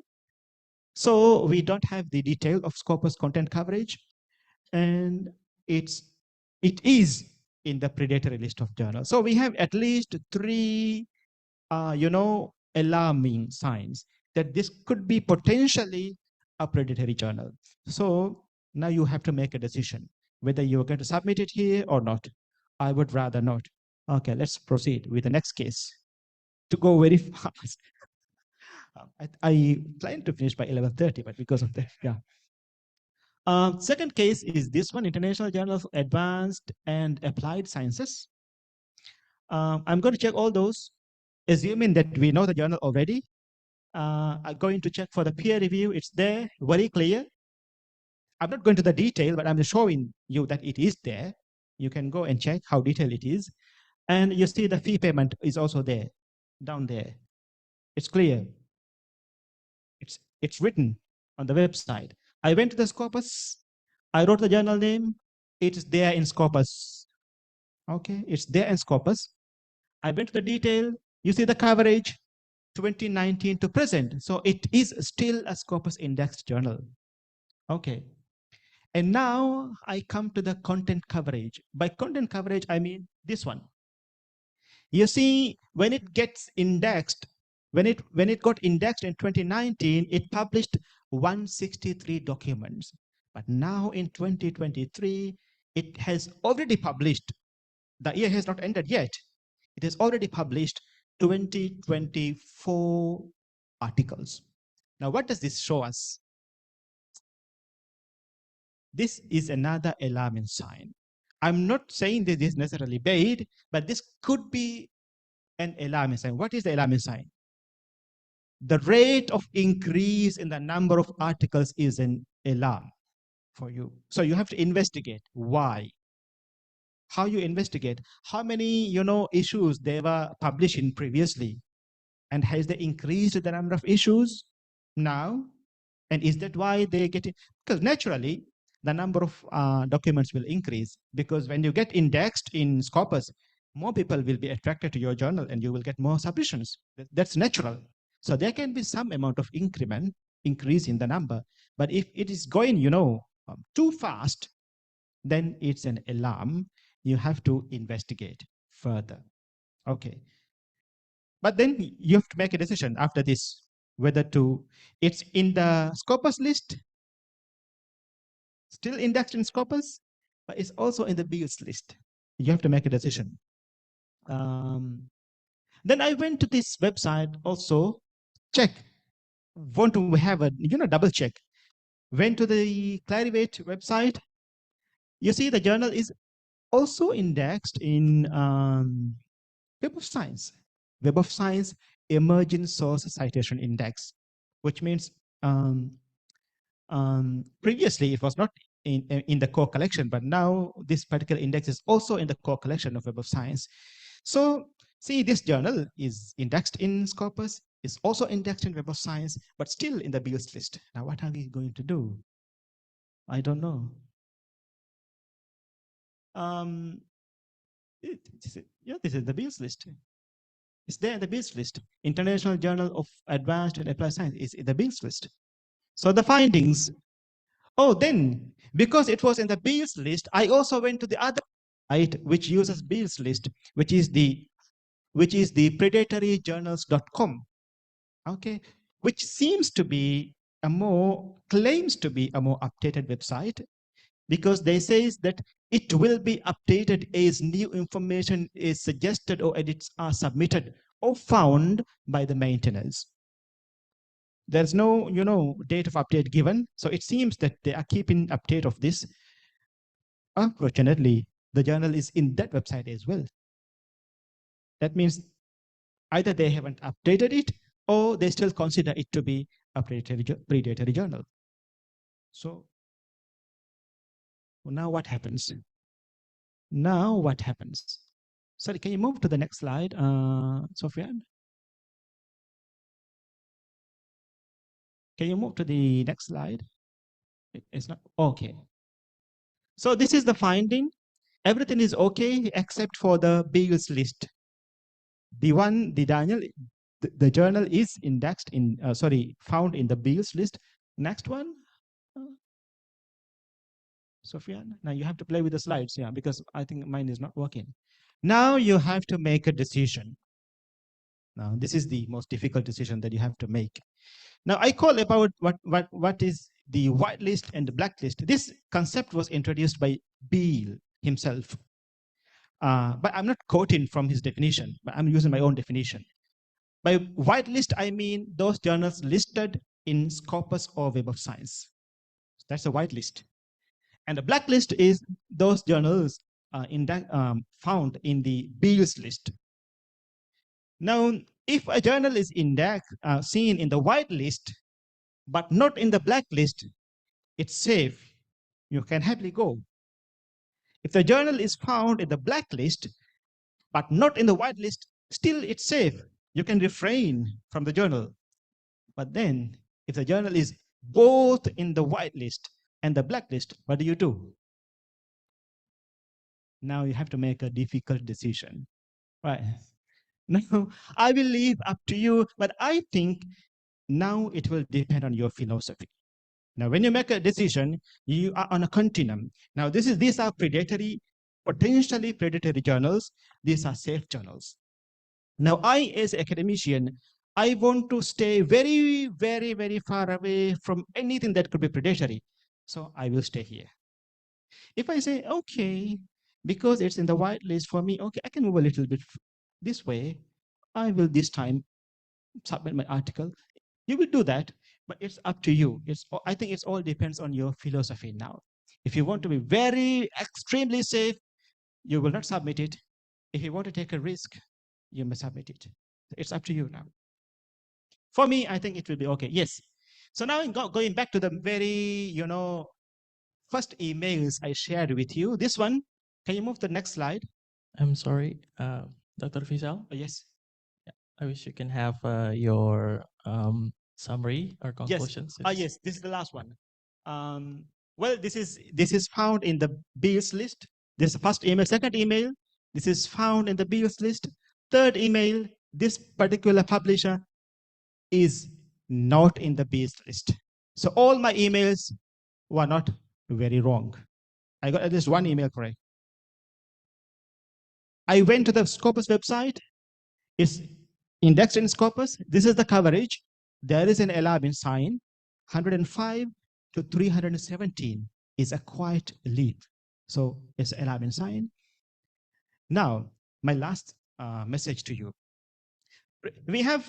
So we don't have the detail of Scopus content coverage. And it is in the predatory list of journals. So we have at least three, alarming signs that this could be potentially a predatory journal. So now you have to make a decision whether you're going to submit it here or not. I would rather not. Okay, let's proceed with the next case to go very fast. I planned to finish by 11:30, but because of that, yeah. Second case is this one, International Journal of Advanced and Applied Sciences. I'm going to check all those, assuming that we know the journal already. I'm going to check for the peer review. It's there, very clear. I'm not going to the detail, but I'm showing you that it is there. You can go and check how detailed it is. And you see the fee payment is also there, down there. It's clear. It's written on the website. I went to the Scopus. I wrote the journal name. It's there in Scopus. Okay, it's there in Scopus. I went to the detail. You see the coverage 2019 to present. So it is still a Scopus indexed journal. Okay. And now I come to the content coverage. By content coverage, I mean this one. You see, when it gets indexed, when it got indexed in 2019, it published 163 documents. But now in 2023, it has already published. The year has not ended yet. It has already published 2024 articles. Now, what does this show us? This is another alarming sign. I'm not saying that this is necessarily bad, but this could be an alarming sign. What is the alarming sign? The rate of increase in the number of articles is an alarm for you. So you have to investigate why. How you investigate how many issues they were publishing previously, and has they increased the number of issues now, and is that why they get it? Because naturally the number of documents will increase, because when you get indexed in Scopus, more people will be attracted to your journal and you will get more submissions. That's natural. So there can be some amount of increase in the number, but if it is going too fast, then it's an alarm. You have to investigate further. Okay. But then you have to make a decision after this, whether to, it's in the Scopus list, still indexed in Scopus, but it's also in the Beals list. You have to make a decision. Then I went to this website also, check, want to have a, double check. Went to the Clarivate website. You see the journal is also indexed in Web of Science. Web of Science Emerging Source Citation Index, which means previously it was not in the core collection, but now this particular index is also in the core collection of Web of Science. So see, this journal is indexed in Scopus, is also indexed in Web of Science, but still in the Beals list. Now, what are we going to do? I don't know. This is the Beals list. It's there in the Beals list. International Journal of Advanced and Applied Science is in the Beals list. So the findings, oh, then because it was in the Beals list, I also went to the other site which uses Beals list, which is the predatoryjournals.com. Okay, which seems to be claims to be a more updated website, because they says that it will be updated as new information is suggested or edits are submitted or found by the maintainers. There's no, date of update given. So it seems that they are keeping update of this. Unfortunately, the journal is in that website as well. That means either they haven't updated it or they still consider it to be a predatory journal. So now what happens? Now what happens? Sorry, can you move to the next slide, Sofian? Can you move to the next slide? It's not okay. So this is the finding. Everything is okay except for the Beals list. The journal is indexed in, found in the Beals list. Next one, Sofian. Now you have to play with the slides, yeah, because I think mine is not working. Now you have to make a decision. Now this is the most difficult decision that you have to make. Now I call about what is the white list and the black list. This concept was introduced by Beal himself. But I'm not quoting from his definition, but I'm using my own definition. By whitelist, I mean those journals listed in Scopus or Web of Science. That's a whitelist. And the blacklist is those journals found in the Beals list. Now, if a journal is seen in the whitelist, but not in the blacklist, it's safe. You can happily go. If the journal is found in the blacklist, but not in the whitelist, still it's safe. You can refrain from the journal. But then, if the journal is both in the whitelist and the blacklist, what do you do? Now you have to make a difficult decision, right? Now, I will leave up to you, but I think now it will depend on your philosophy. Now, when you make a decision, you are on a continuum. Now, these are predatory, potentially predatory journals. These are safe journals. Now, I, as an academician, I want to stay very, very, very far away from anything that could be predatory. So I will stay here. If I say, okay, because it's in the whitelist for me, okay, I can move a little bit this way. I will this time submit my article. You will do that, but it's up to you. I think it all depends on your philosophy now. If you want to be very extremely safe, you will not submit it. If you want to take a risk, you must submit it. It's up to you now. For me, I think it will be okay. Yes. So now going back to the very, first emails I shared with you. This one, can you move to the next slide? I'm sorry, Dr. Fisal. Oh, yes. I wish you can have your summary or Yes. conclusions. Yes. This is the last one. Well, this is found in the bills list. This is the first email. Second email, this is found in the bills list. Third email, this particular publisher is not in the bills list. So all my emails were not very wrong. I got at least one email correct. I went to the Scopus website. It's indexed in Scopus. This is the coverage. There is an alarming sign. 105 to 317 is a quiet leap. So it's an alarming sign. Now, my last message to you. We have,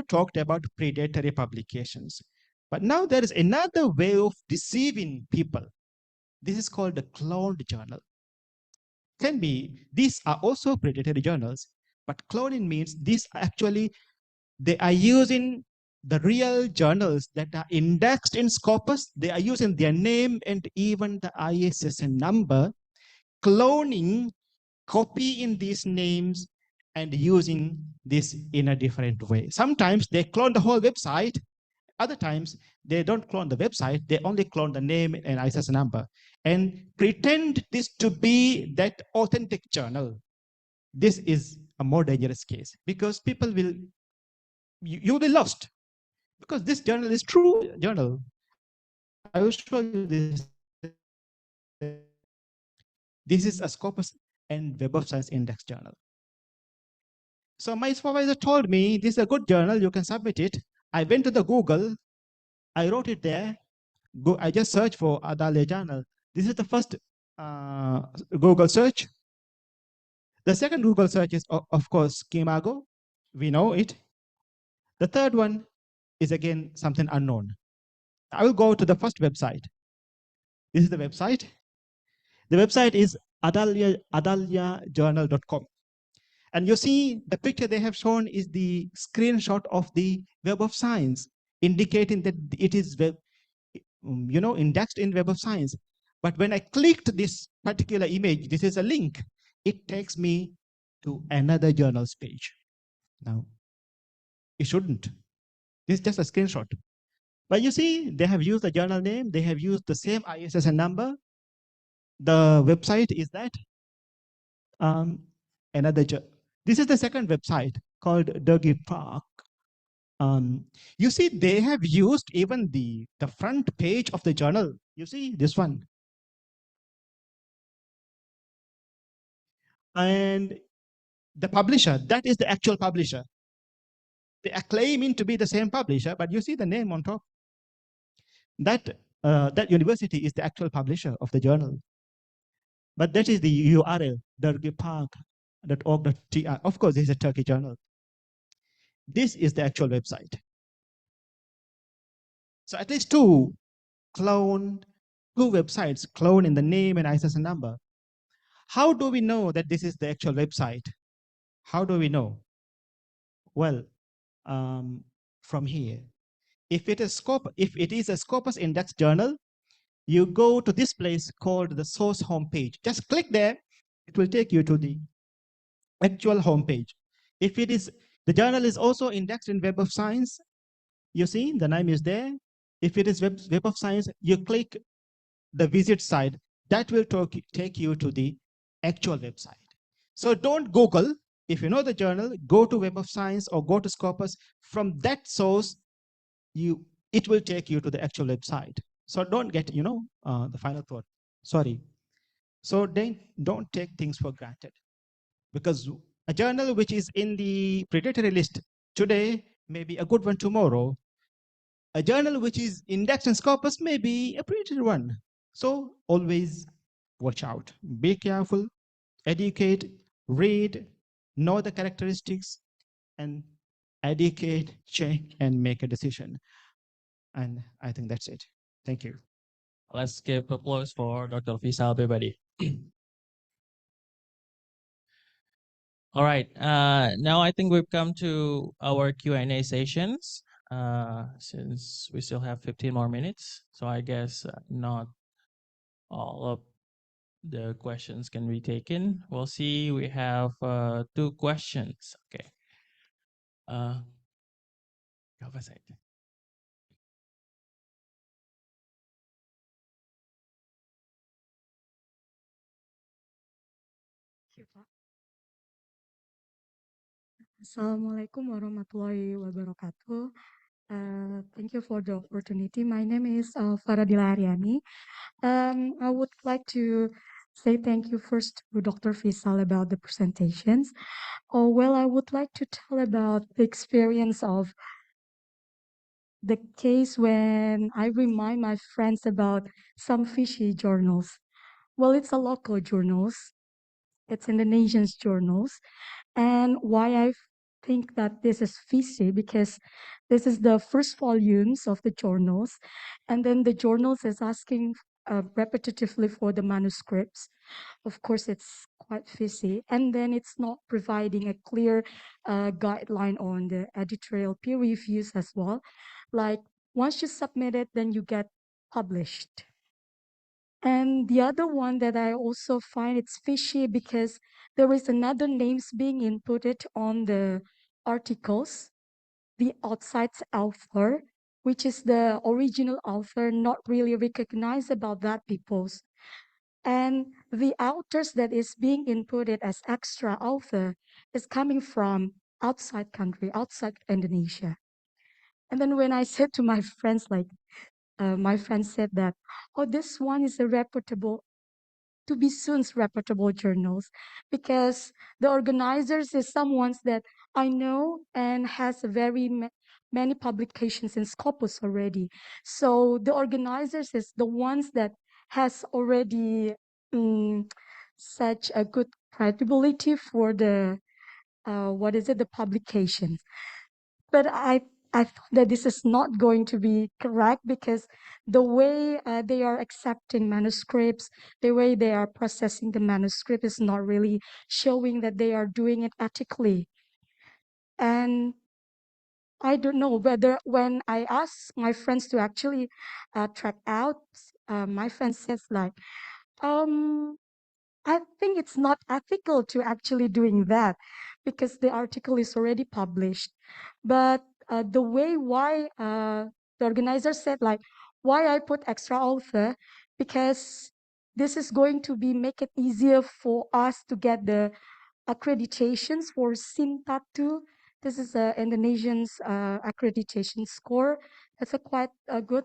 talked about predatory publications, but now there is another way of deceiving people. This is called the cloned journal. Can be, these are also predatory journals, but cloning means they are using the real journals that are indexed in Scopus. They are using their name and even the ISSN number, cloning, copying these names and using this in a different way. Sometimes they clone the whole website. Other times they don't clone the website. They only clone the name and ISSN number and pretend this to be that authentic journal. This is a more dangerous case because people will, you will be lost because this journal is true journal. I will show you this. This is a Scopus and Web of Science Index journal. So my supervisor told me this is a good journal, you can submit it. I went to the Google, I wrote it there. I just searched for Adalia journal. This is the first Google search. The second Google search is, of course, Kimago. We know it. The third one is again something unknown. I will go to the first website. This is the website. The website is adaliajournal.com. And you see the picture they have shown is the screenshot of the Web of Science, indicating that it is indexed in Web of Science. But when I clicked this particular image, this is a link, it takes me to another journal's page. Now, it shouldn't. This is just a screenshot. But you see, they have used the journal name, they have used the same ISSN number. The website is that. This is the second website called Dergi Park. You see, they have used even the front page of the journal. You see this one. And the publisher, that is the actual publisher. They are claiming to be the same publisher, but you see the name on top. That university is the actual publisher of the journal. But that is the URL, dergipark.org.tr. Of course, this is a Turkey journal. This is the actual website. So at least two websites clone in the name and ISSN number. How do we know that this is the actual website? How do we know? Well, from here. If it is a Scopus Index journal, you go to this place called the source homepage. Just click there. It will take you to the actual homepage. If it is, the journal is also indexed in Web of Science. You see, the name is there. If it is Web of Science, you click the visit side. That will take you to the actual website. So don't Google. If you know the journal, go to Web of Science or go to Scopus. From that source, it will take you to the actual website. So don't get, the final thought. Sorry. So don't take things for granted, because a journal which is in the predatory list today may be a good one tomorrow. A journal which is indexed in Scopus may be a predatory one. So always watch out. Be careful, educate, read, know the characteristics, and educate, check, and make a decision. And I think that's it. Thank you. Let's give applause for Dr. Faisal, everybody. All right. Now I think we've come to our Q&A sessions. Since we still have 15 more minutes, so I guess not all of the questions can be taken. We'll see. We have 2 questions. Okay. Apa saja? Assalamualaikum warahmatullahi wabarakatuh. Thank you for the opportunity. My name is Faradila Aryani. I would like to say thank you first to Dr. Faisal about the presentations. Well, I would like to tell about the experience of the case when I remind my friends about some fishy journals. Well, it's a local journals. It's Indonesian journals. And why I think that this is fishy, because this is the first volumes of the journals, and then the journals is asking repetitively for the manuscripts. Of course, it's quite fishy, and then it's not providing a clear guideline on the editorial peer reviews as well. Like once you submit it, then you get published. And the other one that I also find it's fishy because there is another names being inputted on the articles, the outside author, which is the original author, not really recognized about that people's. And the authors that is being inputted as extra author is coming from outside country, outside Indonesia. And then when I said to my friends, my friend said that, oh, this one is a reputable to be soon's reputable journals, because the organizers is someone that I know and has many publications in Scopus already. So the organizers is the ones that has already such a good credibility for the the publications. But I thought that this is not going to be correct, because the way they are accepting manuscripts, the way they are processing the manuscript is not really showing that they are doing it ethically. And I don't know whether when I ask my friends to actually track out, my friend says like, um, I think it's not ethical to actually doing that, because the article is already published. But the way why the organizer said like, why I put extra author, because this is going to be make it easier for us to get the accreditations for Sintatu. This is a Indonesian's accreditation score. That's a quite good.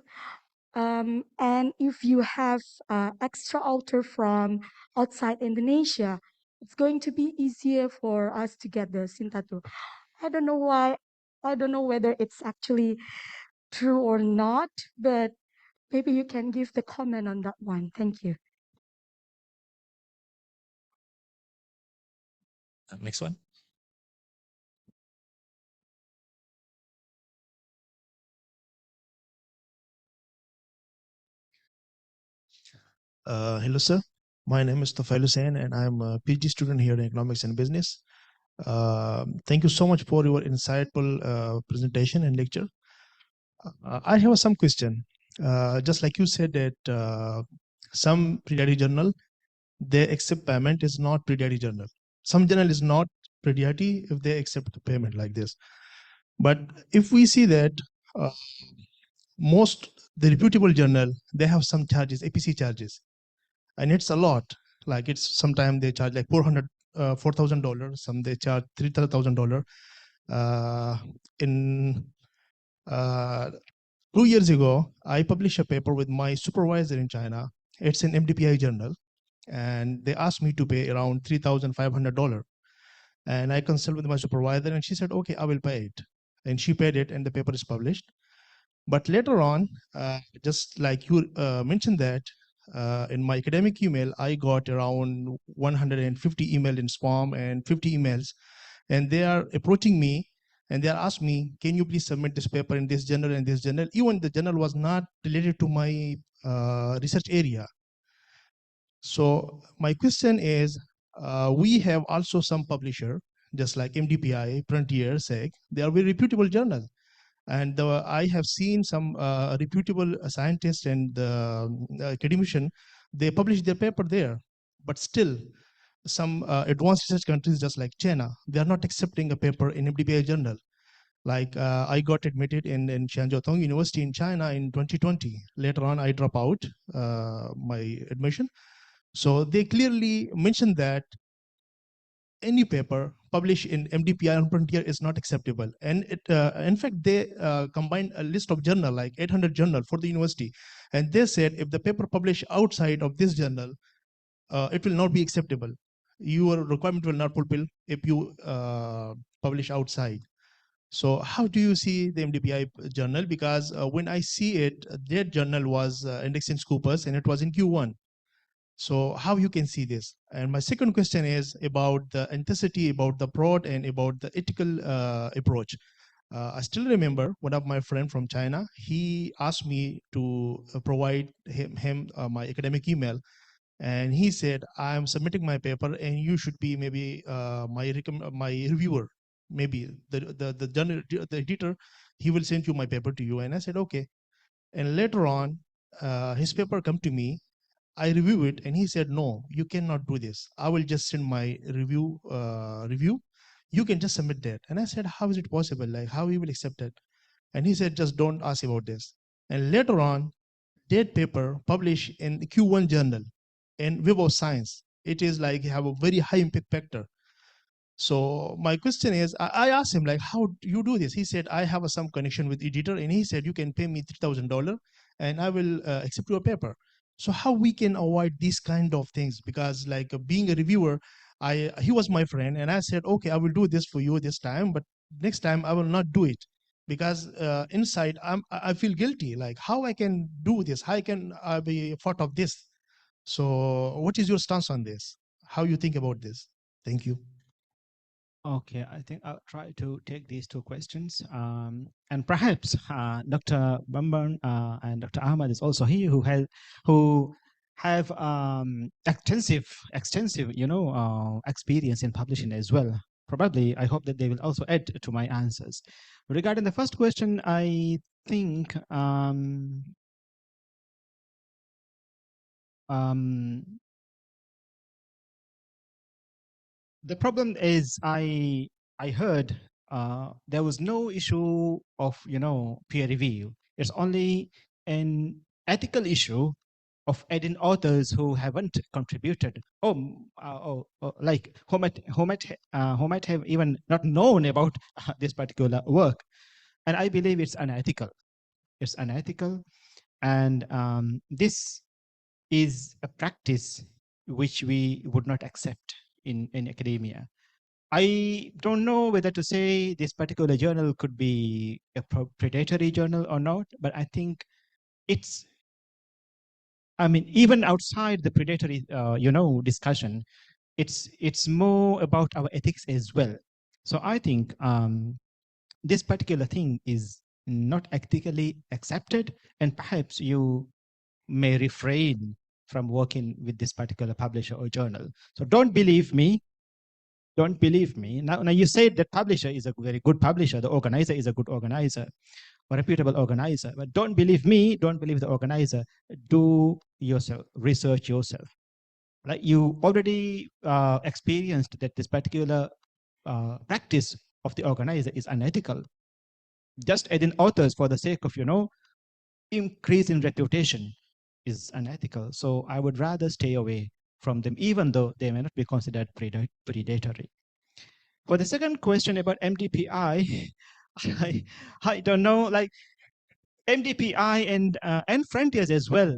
And if you have extra author from outside Indonesia, it's going to be easier for us to get the Sintatu. I don't know why. I don't know whether it's actually true or not, but maybe you can give the comment on that one. Thank you. Next one. Hello, sir. My name is Tafail Hussain, and I'm a PhD student here in economics and business. Thank you so much for your insightful presentation and lecture. I have some question. Just like you said that some predatory journal, they accept payment is not predatory journal. Some journal is not predatory if they accept the payment like this. But if we see that most the reputable journal, they have some charges, APC charges, and it's a lot. Like it's sometimes they charge like $4,000, some they charge $3,000. In 2 years ago, I published a paper with my supervisor in China. It's an MDPI journal, and they asked me to pay around $3,500. And I consulted with my supervisor, and she said, "Okay, I will pay it." And she paid it, and the paper is published. But later on, just like you mentioned that, in my academic email, I got around 150 emails in spam and 50 emails, and they are approaching me and they are asking me, "Can you please submit this paper in this journal and this journal?" Even the journal was not related to my research area. So my question is, we have also some publisher, just like MDPI, Frontier, SEC, they are very reputable journals. And I have seen some reputable scientists and academician, they publish their paper there. But still, some advanced research countries, just like China, they are not accepting a paper in MDPI journal. Like I got admitted in Shanjiao University in China in 2020. Later on, I drop out my admission. So they clearly mentioned that any paper published in MDPI on Frontier is not acceptable. And it, in fact, they combined a list of journal, like 800 journal for the university. And they said, if the paper published outside of this journal, it will not be acceptable. Your requirement will not fulfill if you publish outside. So how do you see the MDPI journal? Because when I see it, that journal was indexed in Scopus and it was in Q1. So how you can see this? And my second question is about the authenticity, about the fraud, and about the ethical approach. I still remember one of my friend from China, he asked me to provide him my academic email. And he said, I'm submitting my paper and you should be maybe my reviewer. Maybe the editor, he will send you my paper to you. And I said, okay. And later on, his paper come to me. I review it, and he said, "No, you cannot do this. I will just send my review. You can just submit that." And I said, "How is it possible? Like, how he will accept it?" And he said, "Just don't ask about this." And later on, that paper published in the Q1 journal in Web of Science. It is like have a very high impact factor. So my question is, I asked him like, how do you do this? He said, I have some connection with editor, and he said, you can pay me $3,000 and I will accept your paper. So how we can avoid these kind of things? Because like being a reviewer, he was my friend, and I said, okay, I will do this for you this time, but next time I will not do it, because inside I feel guilty. Like how I can do this? How can I be part of this? So what is your stance on this? How you think about this? Thank you. Okay, I think I'll try to take these two questions. And perhaps Dr. Bamban and Dr. Ahmad is also here, who have extensive, experience in publishing as well. Probably, I hope that they will also add to my answers. Regarding the first question, I think the problem is I heard there was no issue of peer review. It's only an ethical issue of adding authors who haven't contributed, like who might have even not known about this particular work. And I believe it's unethical. It's unethical, and this is a practice which we would not accept in academia. I don't know whether to say this particular journal could be a predatory journal or not, but I think it's, I mean, even outside the predatory, discussion, it's more about our ethics as well. So I think this particular thing is not ethically accepted, and perhaps you may refrain from working with this particular publisher or journal. So don't believe me. Don't believe me. Now you said that publisher is a very good publisher. The organizer is a good organizer, a reputable organizer. But don't believe me. Don't believe the organizer. Do yourself, research yourself. Like you already experienced that this particular practice of the organizer is unethical. Just adding authors for the sake of, increase in reputation is unethical. So I would rather stay away from them, even though they may not be considered predatory. For the second question about MDPI, I don't know, like MDPI and Frontiers as well,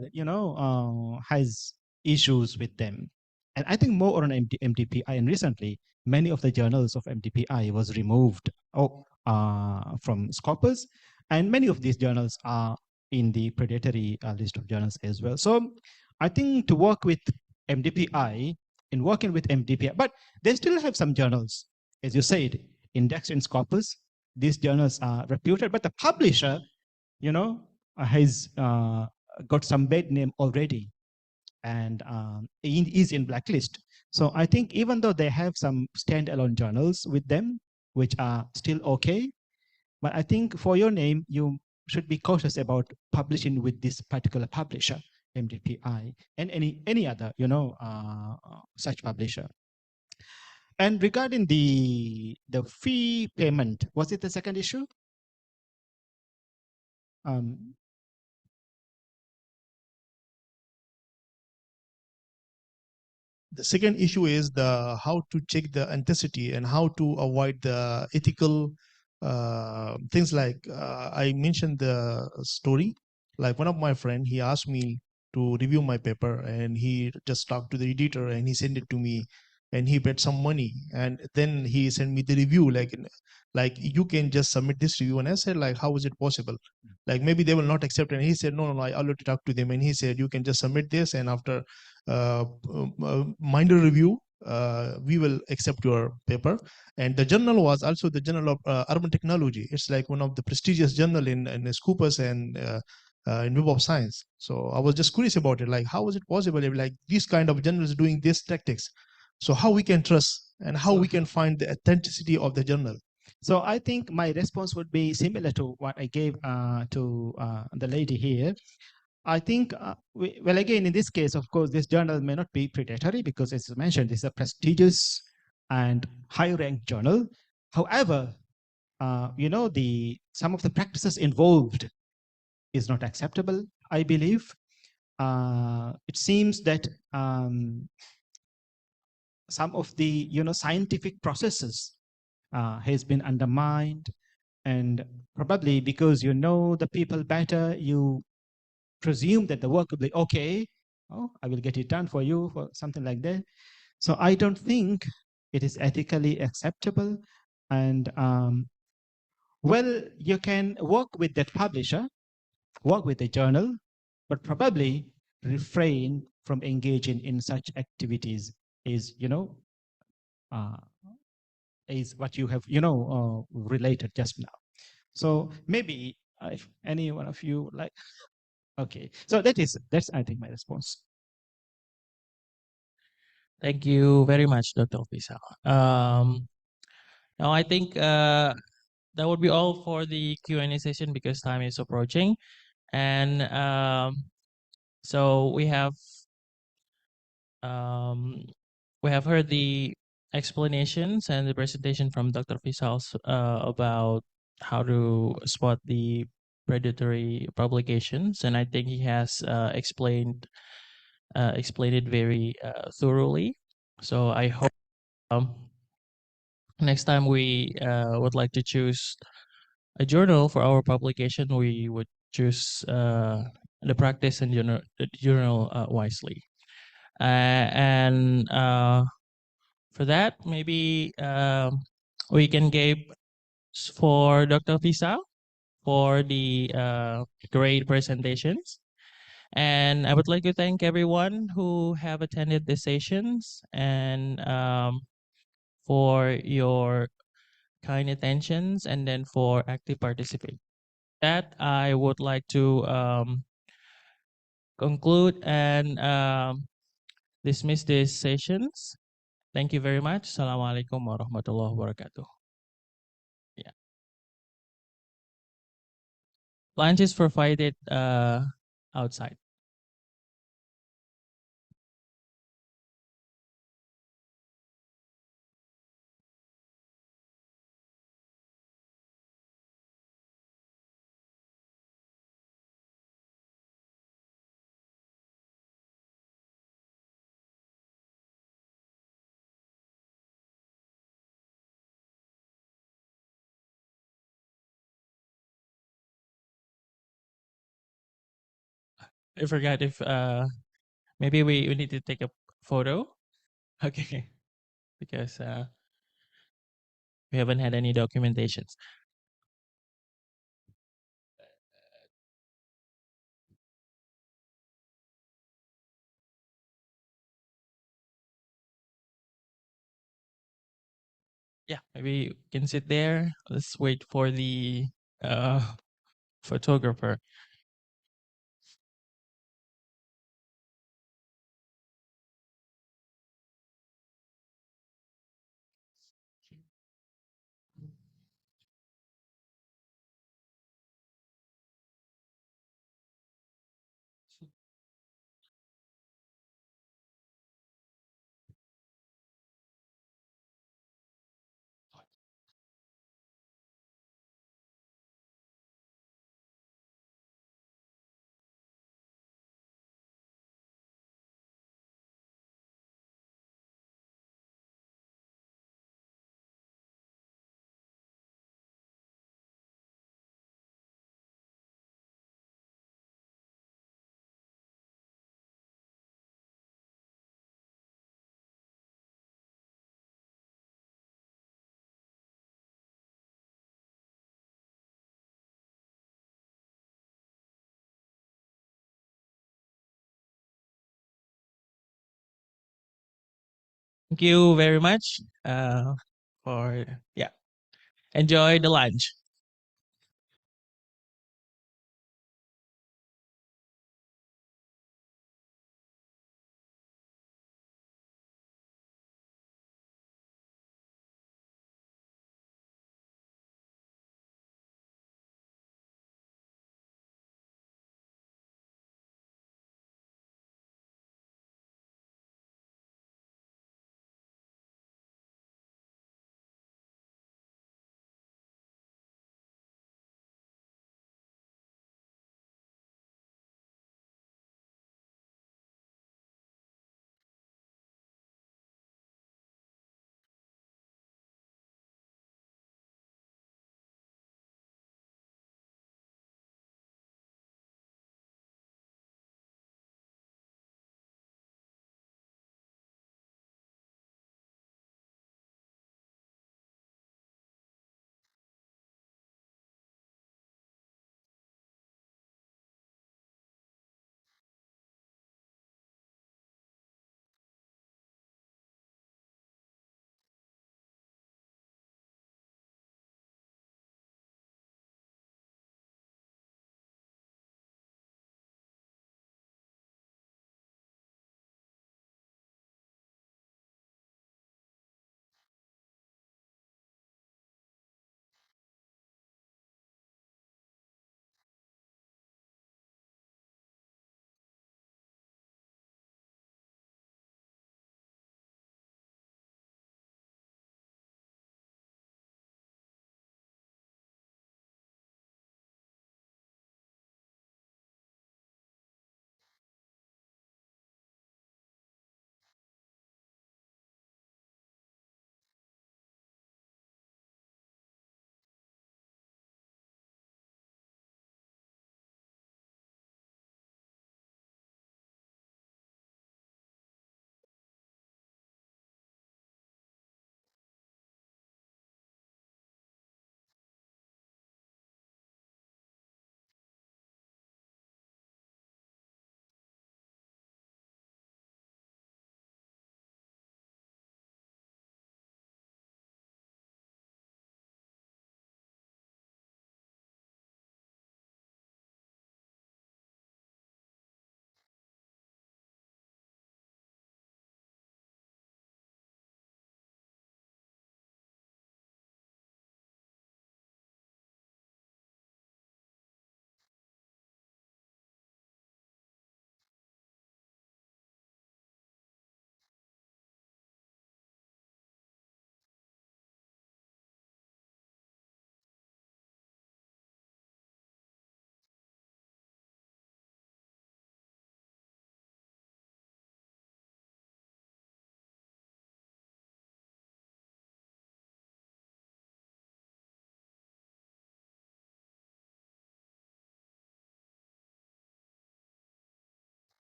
has issues with them. And I think more on MDPI, and recently many of the journals of MDPI was removed from Scopus, and many of these journals are in the predatory list of journals as well. So I think to work with MDPI, in working with MDPI, but they still have some journals, as you said, indexed in Scopus. These journals are reputed, but the publisher has got some bad name already, and is in blacklist. So I think even though they have some standalone journals with them, which are still okay, but I think for your name, you should be cautious about publishing with this particular publisher, MDPI, and any other, such publisher. And regarding the fee payment, was it the second issue? The second issue is the how to check the authenticity and how to avoid the ethical things. Like I mentioned the story, like one of my friend, he asked me to review my paper, and he just talked to the editor and he sent it to me, and he paid some money, and then he sent me the review, like you can just submit this review. And I said, like, how is it possible? Like maybe they will not accept it. And he said, no, I already talked to them, and he said you can just submit this, and after minor review, we will accept your paper. And the journal was also the Journal of Urban Technology. It's like one of the prestigious journal in Scopus and in Web of Science. So I was just curious about it, like how is it possible if like these kind of journals doing these tactics? So how we can trust and how we can find the authenticity of the journal? So I think my response would be similar to what I gave to the lady here. I think, well, again, in this case, of course, this journal may not be predatory because, as you mentioned, it's a prestigious and high-ranked journal. However, some of the practices involved is not acceptable, I believe. It seems that some of the scientific processes has been undermined, and probably because you know the people better, you presume that the work will be okay. Oh, I will get it done for you, for something like that. So I don't think it is ethically acceptable. And well, you can work with that publisher, work with the journal, but probably refrain from engaging in such activities is, is what you have, related just now. So maybe if any one of you like, okay. So that's I think my response. Thank you very much, Dr. Fisal. Now I think that would be all for the Q&A session because time is approaching. And so um, we have heard the explanations and the presentation from Dr. Fisal about how to spot the predatory publications, and I think he has explained it very thoroughly. So I hope next time we would like to choose a journal for our publication, we would choose the practice and the journal wisely. And for that, maybe we can give for Dr. Fisal for the great presentations. And I would like to thank everyone who have attended the sessions and for your kind attentions and then for active participation. That I would like to conclude and dismiss these sessions. Thank you very much. Assalamualaikum warahmatullahi wabarakatuh. Yeah. Lunch is provided outside. I forgot if maybe we need to take a photo. Okay, because we haven't had any documentations. Yeah, maybe you can sit there. Let's wait for the uh, photographer. Thank you very much for yeah. Enjoy the lunch.